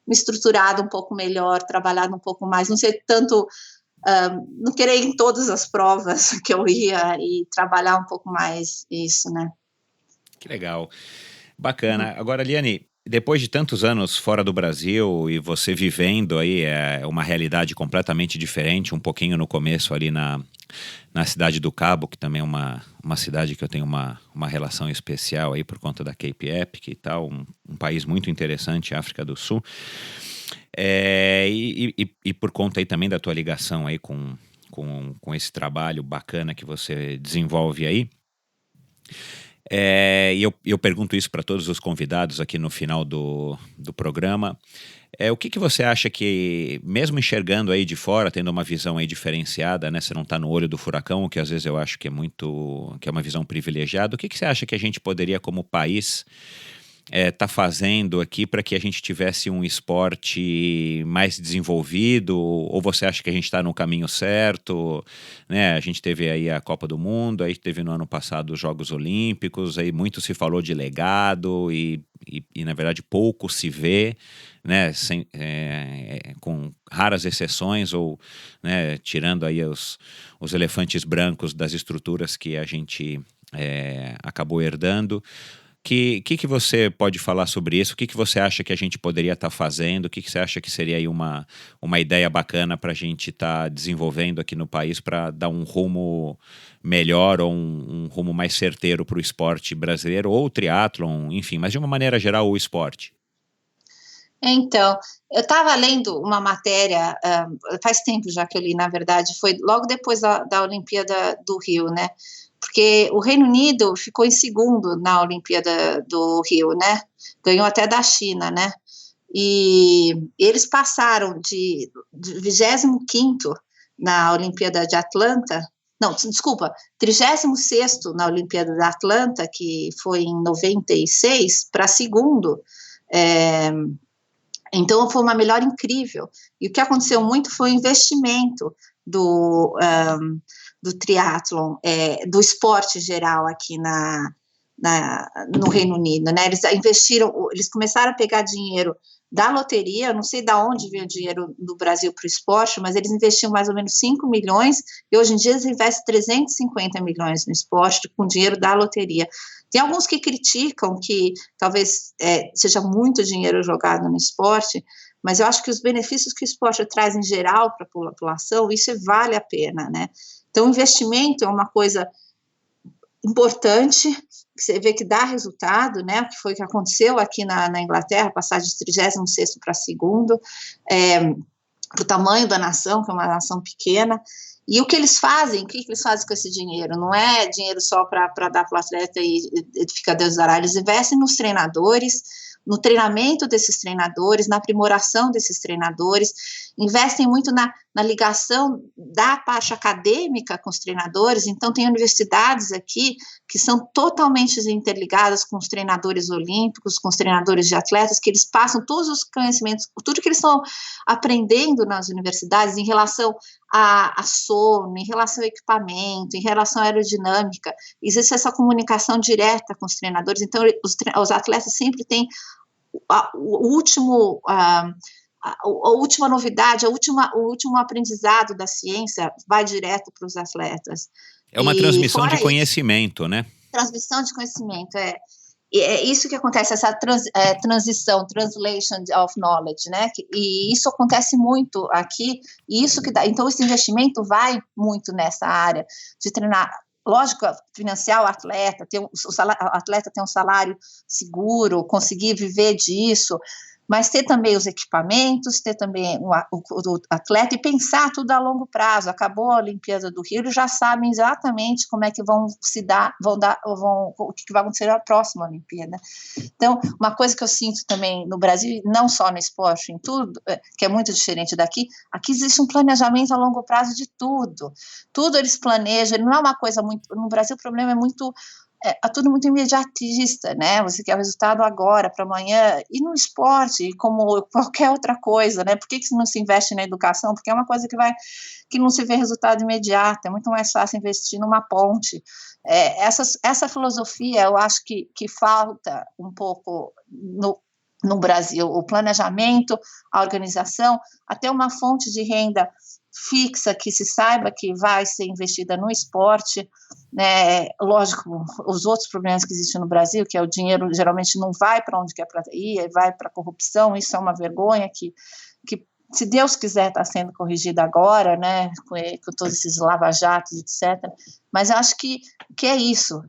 me estruturado um pouco melhor, trabalhado um pouco mais, não ser tanto... não querer ir em todas as provas que eu ia e trabalhar um pouco mais isso, né? Que legal. Bacana. Agora, Liane, depois de tantos anos fora do Brasil e você vivendo aí uma realidade completamente diferente, um pouquinho no começo ali na Cidade do Cabo, que também é uma cidade que eu tenho uma relação especial aí por conta da Cape Epic e tal, um país muito interessante, África do Sul, e por conta aí também da tua ligação aí com esse trabalho bacana que você desenvolve aí. E eu pergunto isso para todos os convidados aqui no final do programa. O que você acha que, mesmo enxergando aí de fora, tendo uma visão aí diferenciada, né? Você não está no olho do furacão, o que às vezes eu acho que é uma visão privilegiada. O que você acha que a gente poderia, como país, tá fazendo aqui para que a gente tivesse um esporte mais desenvolvido? Ou você acha que a gente está no caminho certo, né? A gente teve aí a Copa do Mundo, aí teve no ano passado os Jogos Olímpicos, aí muito se falou de legado e na verdade pouco se vê, né? Com raras exceções, ou, né, tirando aí os elefantes brancos das estruturas que a gente acabou herdando. Que você pode falar sobre isso? O que você acha que a gente poderia estar fazendo? O que você acha que seria aí uma ideia bacana para a gente estar desenvolvendo aqui no país para dar um rumo melhor ou um rumo mais certeiro para o esporte brasileiro ou o triatlon, enfim, mas de uma maneira geral o esporte? Então, eu estava lendo uma matéria, faz tempo já que eu li, na verdade, foi logo depois da Olimpíada do Rio, né? Porque o Reino Unido ficou em segundo na Olimpíada do Rio, né? Ganhou até da China, né? E eles passaram de 25º na Olimpíada de Atlanta, não, desculpa, 36º na Olimpíada de Atlanta, que foi em 96, para segundo. Então, foi uma melhora incrível. E o que aconteceu muito foi o investimento do triatlon, do esporte geral aqui no Reino Unido, né? Eles começaram a pegar dinheiro da loteria, não sei de onde veio o dinheiro do Brasil para o esporte, mas eles investiam mais ou menos 5 milhões, e hoje em dia eles investem 350 milhões no esporte com dinheiro da loteria. Tem alguns que criticam que talvez seja muito dinheiro jogado no esporte, mas eu acho que os benefícios que o esporte traz em geral para a população, isso vale a pena, né? Então, o investimento é uma coisa importante, que você vê que dá resultado, né? O que foi que aconteceu aqui na Inglaterra, passar de 36º para segundo, para o tamanho da nação, que é uma nação pequena. E o que eles fazem com esse dinheiro? Não é dinheiro só para dar para o atleta e ficar Deus dará, eles investem nos treinadores, no treinamento desses treinadores, na aprimoração desses treinadores, investem muito na ligação da parte acadêmica com os treinadores. Então, tem universidades aqui que são totalmente interligadas com os treinadores olímpicos, com os treinadores de atletas, que eles passam todos os conhecimentos, tudo que eles estão aprendendo nas universidades em relação a sono, em relação ao equipamento, em relação à aerodinâmica. Existe essa comunicação direta com os treinadores. Então, os atletas sempre têm a última novidade, o último aprendizado da ciência vai direto para os atletas. É uma transmissão de conhecimento, né? Transmissão de conhecimento, é isso que acontece, essa transição, translation of knowledge, né? E isso acontece muito aqui, e isso que dá. Então, esse investimento vai muito nessa área de treinar. Lógico, financiar o atleta, o atleta ter um salário seguro, conseguir viver disso, mas ter também os equipamentos, ter também o atleta e pensar tudo a longo prazo. Acabou a Olimpíada do Rio, eles já sabem exatamente como é que vão o que vai acontecer na próxima Olimpíada. Então, uma coisa que eu sinto também no Brasil, não só no esporte, em tudo, que é muito diferente daqui, aqui existe um planejamento a longo prazo de tudo eles planejam, não é uma coisa muito, no Brasil o problema é muito, tudo muito imediatista, né, você quer o resultado agora, para amanhã, e no esporte, como qualquer outra coisa, né, por que não se investe na educação? Porque é uma coisa que não se vê resultado imediato, é muito mais fácil investir numa ponte. Essa filosofia, eu acho que falta um pouco no Brasil, o planejamento, a organização, até uma fonte de renda fixa, que se saiba que vai ser investida no esporte, né? Lógico, os outros problemas que existem no Brasil, que é o dinheiro geralmente não vai para onde quer ir, vai para a corrupção, isso é uma vergonha que se Deus quiser está sendo corrigida agora, né, com todos esses lava-jatos, etc. Mas eu acho que é isso,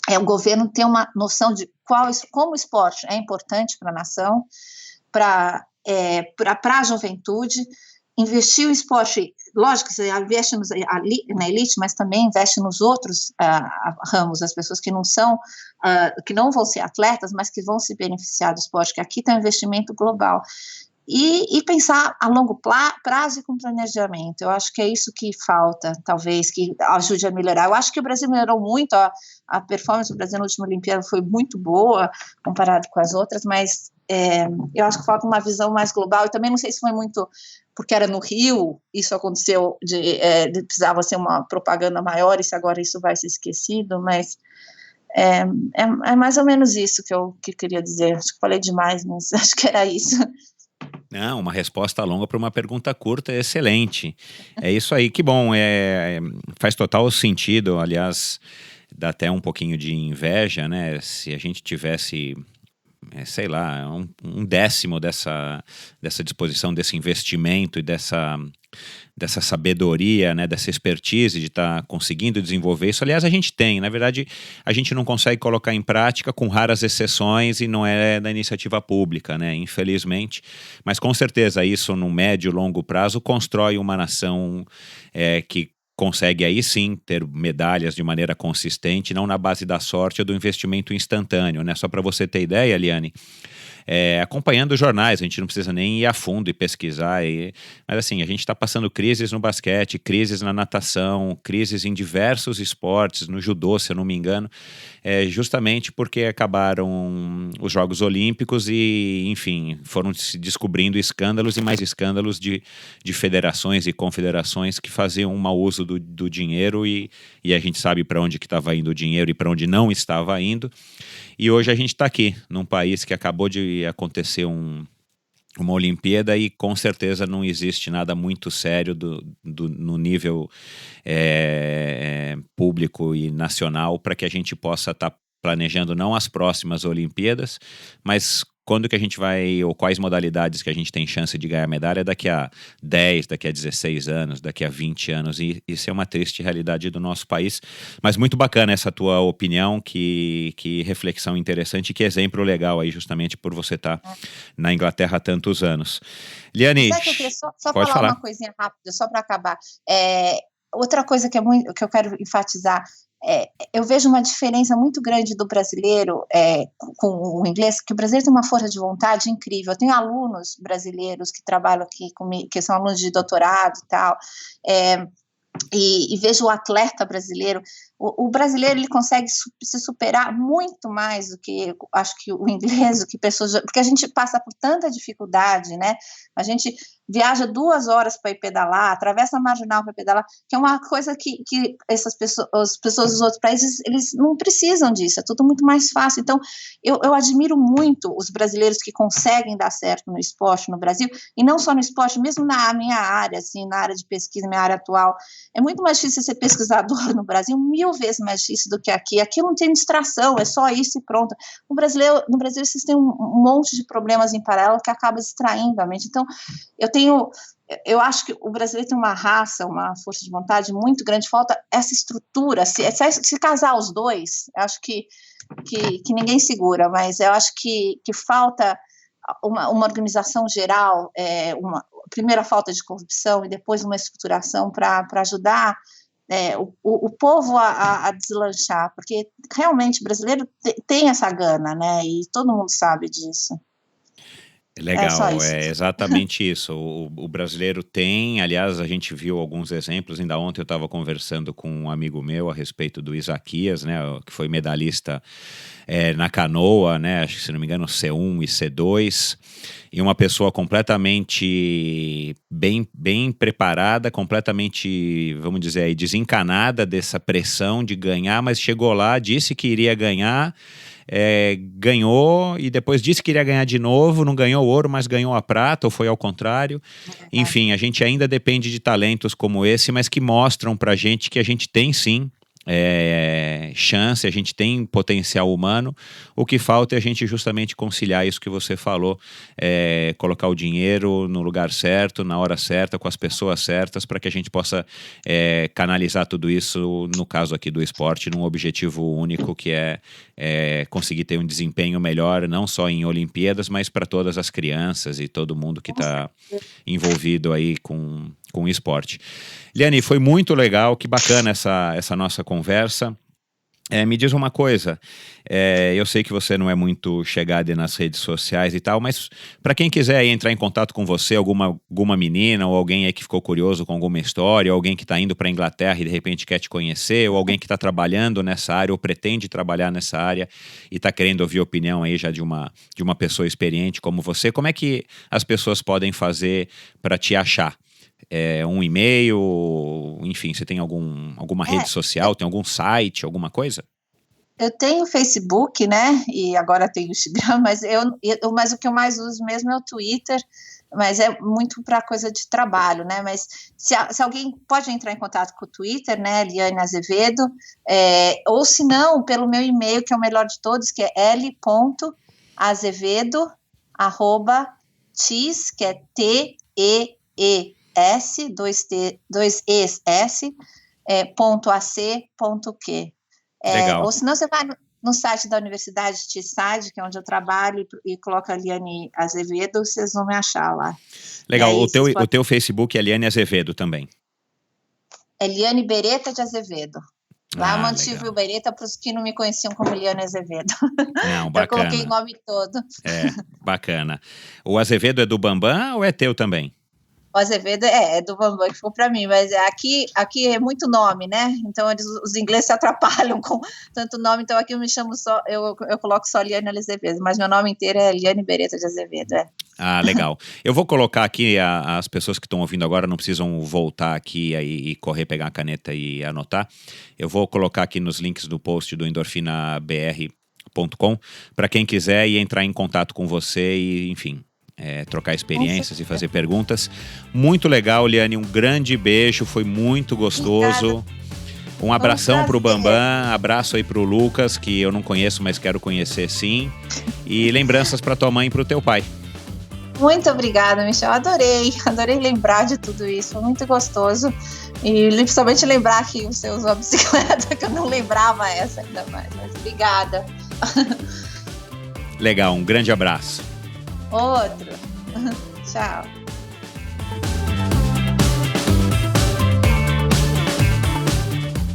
o governo ter uma noção de como o esporte é importante para a nação, para a juventude, investir o esporte, lógico, você investe na elite, mas também investe nos outros ramos, as pessoas que não são, que não vão ser atletas, mas que vão se beneficiar do esporte, que aqui tem um investimento global. E pensar a longo prazo e com planejamento. Eu acho que é isso que falta, talvez, que ajude a melhorar. Eu acho que o Brasil melhorou muito, a performance do Brasil na última Olimpíada foi muito boa, comparado com as outras, mas eu acho que falta uma visão mais global, e também não sei se foi muito porque era no Rio, isso aconteceu, precisava ser uma propaganda maior, e se agora isso vai ser esquecido, mas é mais ou menos isso que eu queria dizer. Acho que falei demais, mas acho que era isso. Não, uma resposta longa para uma pergunta curta é excelente. É isso aí, que bom. Faz total sentido, aliás, dá até um pouquinho de inveja, né? Se a gente tivesse, sei lá, um décimo dessa disposição, desse investimento e dessa sabedoria, né, dessa expertise de estar conseguindo desenvolver isso. Aliás, a gente tem, na verdade, a gente não consegue colocar em prática, com raras exceções, e não é da iniciativa pública, né, infelizmente, mas com certeza isso no médio e longo prazo constrói uma nação que consegue aí sim ter medalhas de maneira consistente, não na base da sorte ou do investimento instantâneo, né? Só para você ter ideia, Liane, acompanhando os jornais, a gente não precisa nem ir a fundo e pesquisar, mas assim, a gente está passando crises no basquete, crises na natação, crises em diversos esportes, no judô, se eu não me engano, justamente porque acabaram os Jogos Olímpicos e, enfim, foram se descobrindo escândalos e mais escândalos de federações e confederações que faziam um mau uso do dinheiro, e a gente sabe para onde que estava indo o dinheiro e para onde não estava indo. E hoje a gente está aqui, num país que acabou de acontecer uma Olimpíada, e com certeza não existe nada muito sério no nível público e nacional para que a gente possa estar planejando não as próximas Olimpíadas, mas quando que a gente vai, ou quais modalidades que a gente tem chance de ganhar medalha daqui a 10, daqui a 16 anos, daqui a 20 anos, e isso é uma triste realidade do nosso país, mas muito bacana essa tua opinião, que reflexão interessante, que exemplo legal aí, justamente por você estar na Inglaterra há tantos anos. Liane, Sabe que eu queria só pode falar uma coisinha rápida, só para acabar. Outra coisa que eu quero enfatizar, eu vejo uma diferença muito grande do brasileiro com o inglês, que o brasileiro tem uma força de vontade incrível. Eu tenho alunos brasileiros que trabalham aqui comigo, que são alunos de doutorado e tal, e vejo o atleta brasileiro. O brasileiro, ele consegue se superar muito mais do que, acho que o inglês, do que pessoas, porque a gente passa por tanta dificuldade, né? A gente viaja 2 horas para ir pedalar, atravessa a marginal para pedalar, que é uma coisa que as pessoas dos outros países, eles não precisam disso, é tudo muito mais fácil. Então, eu admiro muito os brasileiros que conseguem dar certo no esporte no Brasil, e não só no esporte, mesmo na minha área, assim, na área de pesquisa, minha área atual. É muito mais difícil ser pesquisador no Brasil, 1000 vezes mais difícil do que aqui. Aqui não tem distração, é só isso e pronto. No Brasil vocês têm um monte de problemas em paralelo que acaba distraindo a mente. Então, eu acho que o brasileiro tem uma raça, uma força de vontade muito grande, falta essa estrutura, se casar os dois, eu acho que ninguém segura, mas eu acho que falta uma organização geral, primeiro a falta de corrupção e depois uma estruturação para ajudar o povo a deslanchar, porque realmente o brasileiro tem essa gana, né, e todo mundo sabe disso. Legal, é exatamente isso. O brasileiro tem, aliás, a gente viu alguns exemplos, ainda ontem eu estava conversando com um amigo meu a respeito do Isaquias, né, que foi medalhista na canoa, né, acho que se não me engano C1 e C2, e uma pessoa completamente bem preparada, completamente, vamos dizer aí, desencanada dessa pressão de ganhar, mas chegou lá, disse que iria ganhar, ganhou e depois disse que iria ganhar de novo, não ganhou ouro, mas ganhou a prata, ou foi ao contrário. Enfim, a gente ainda depende de talentos como esse, mas que mostram pra gente que a gente tem sim chance, a gente tem potencial humano. O que falta é a gente justamente conciliar isso que você falou, colocar o dinheiro no lugar certo, na hora certa, com as pessoas certas, para que a gente possa canalizar tudo isso, no caso aqui do esporte, num objetivo único, que é conseguir ter um desempenho melhor, não só em Olimpíadas, mas para todas as crianças e todo mundo que está envolvido aí com o esporte. Liane, foi muito legal, que bacana essa nossa conversa. Me diz uma coisa, eu sei que você não é muito chegada nas redes sociais e tal, mas para quem quiser entrar em contato com você, alguma menina ou alguém aí que ficou curioso com alguma história, ou alguém que está indo para a Inglaterra e de repente quer te conhecer, ou alguém que está trabalhando nessa área ou pretende trabalhar nessa área e está querendo ouvir a opinião aí já de uma pessoa experiente como você, como é que as pessoas podem fazer para te achar? Um e-mail, enfim, você tem alguma rede social, tem algum site, alguma coisa? Eu tenho Facebook, né, e agora tenho o Instagram, mas o que eu mais uso mesmo é o Twitter, mas é muito para coisa de trabalho, né, mas se alguém pode entrar em contato com o Twitter, né, Liane Azevedo, ou se não, pelo meu e-mail, que é o melhor de todos, que é l.azevedo@tis, que é TEE .ac.q. Ou se não, você vai no site da Universidade de Teesside, que é onde eu trabalho, e coloca Liane Azevedo, vocês vão me achar lá. Legal, aí, o teu Facebook é Liane Azevedo também? É Liane Beretta de Azevedo. Lá eu mantive o Beretta para os que não me conheciam como Liane Azevedo. Não, bacana. Eu coloquei o nome todo. Bacana. O Azevedo é do Bambam ou é teu também? O Azevedo é do Bambam, que ficou para mim, mas aqui é muito nome, né? Então os ingleses se atrapalham com tanto nome, então aqui eu me chamo só, eu coloco só Liane Azevedo, mas meu nome inteiro é Liane Beretta de Azevedo, Ah, legal. Eu vou colocar aqui, as pessoas que estão ouvindo agora não precisam voltar aqui e correr, pegar a caneta e anotar. Eu vou colocar aqui nos links do post do endorfinabr.com para quem quiser ir entrar em contato com você e, enfim, trocar experiências e fazer perguntas. Muito legal, Liane, um grande beijo, foi muito gostoso. Obrigada. Um abração pro Bambam, abraço aí pro Lucas, que eu não conheço, mas quero conhecer sim. E lembranças para tua mãe e pro teu pai. Muito obrigada, Michel, adorei lembrar de tudo isso, foi muito gostoso. E principalmente lembrar que você usou a bicicleta, que eu não lembrava essa ainda mais, mas obrigada. Legal, um grande abraço. Outro. Tchau.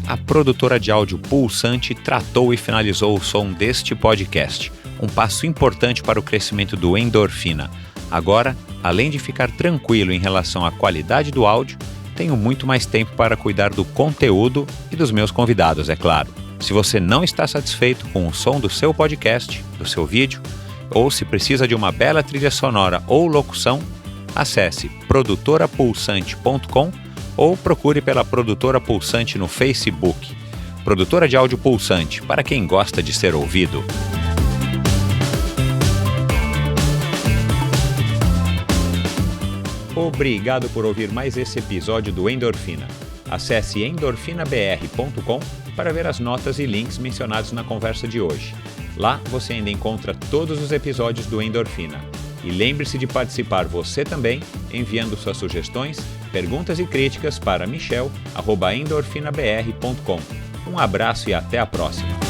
A produtora de áudio Pulsante tratou e finalizou o som deste podcast, um passo importante para o crescimento do Endorfina. Agora, além de ficar tranquilo em relação à qualidade do áudio, tenho muito mais tempo para cuidar do conteúdo e dos meus convidados, é claro. Se você não está satisfeito com o som do seu podcast, do seu vídeo, ou se precisa de uma bela trilha sonora ou locução, acesse produtorapulsante.com ou procure pela Produtora Pulsante no Facebook. Produtora de áudio Pulsante, para quem gosta de ser ouvido. Obrigado por ouvir mais esse episódio do Endorfina. Acesse endorfinabr.com para ver as notas e links mencionados na conversa de hoje. Lá você ainda encontra todos os episódios do Endorfina. E lembre-se de participar você também, enviando suas sugestões, perguntas e críticas para michel@endorfinabr.com. Um abraço e até a próxima!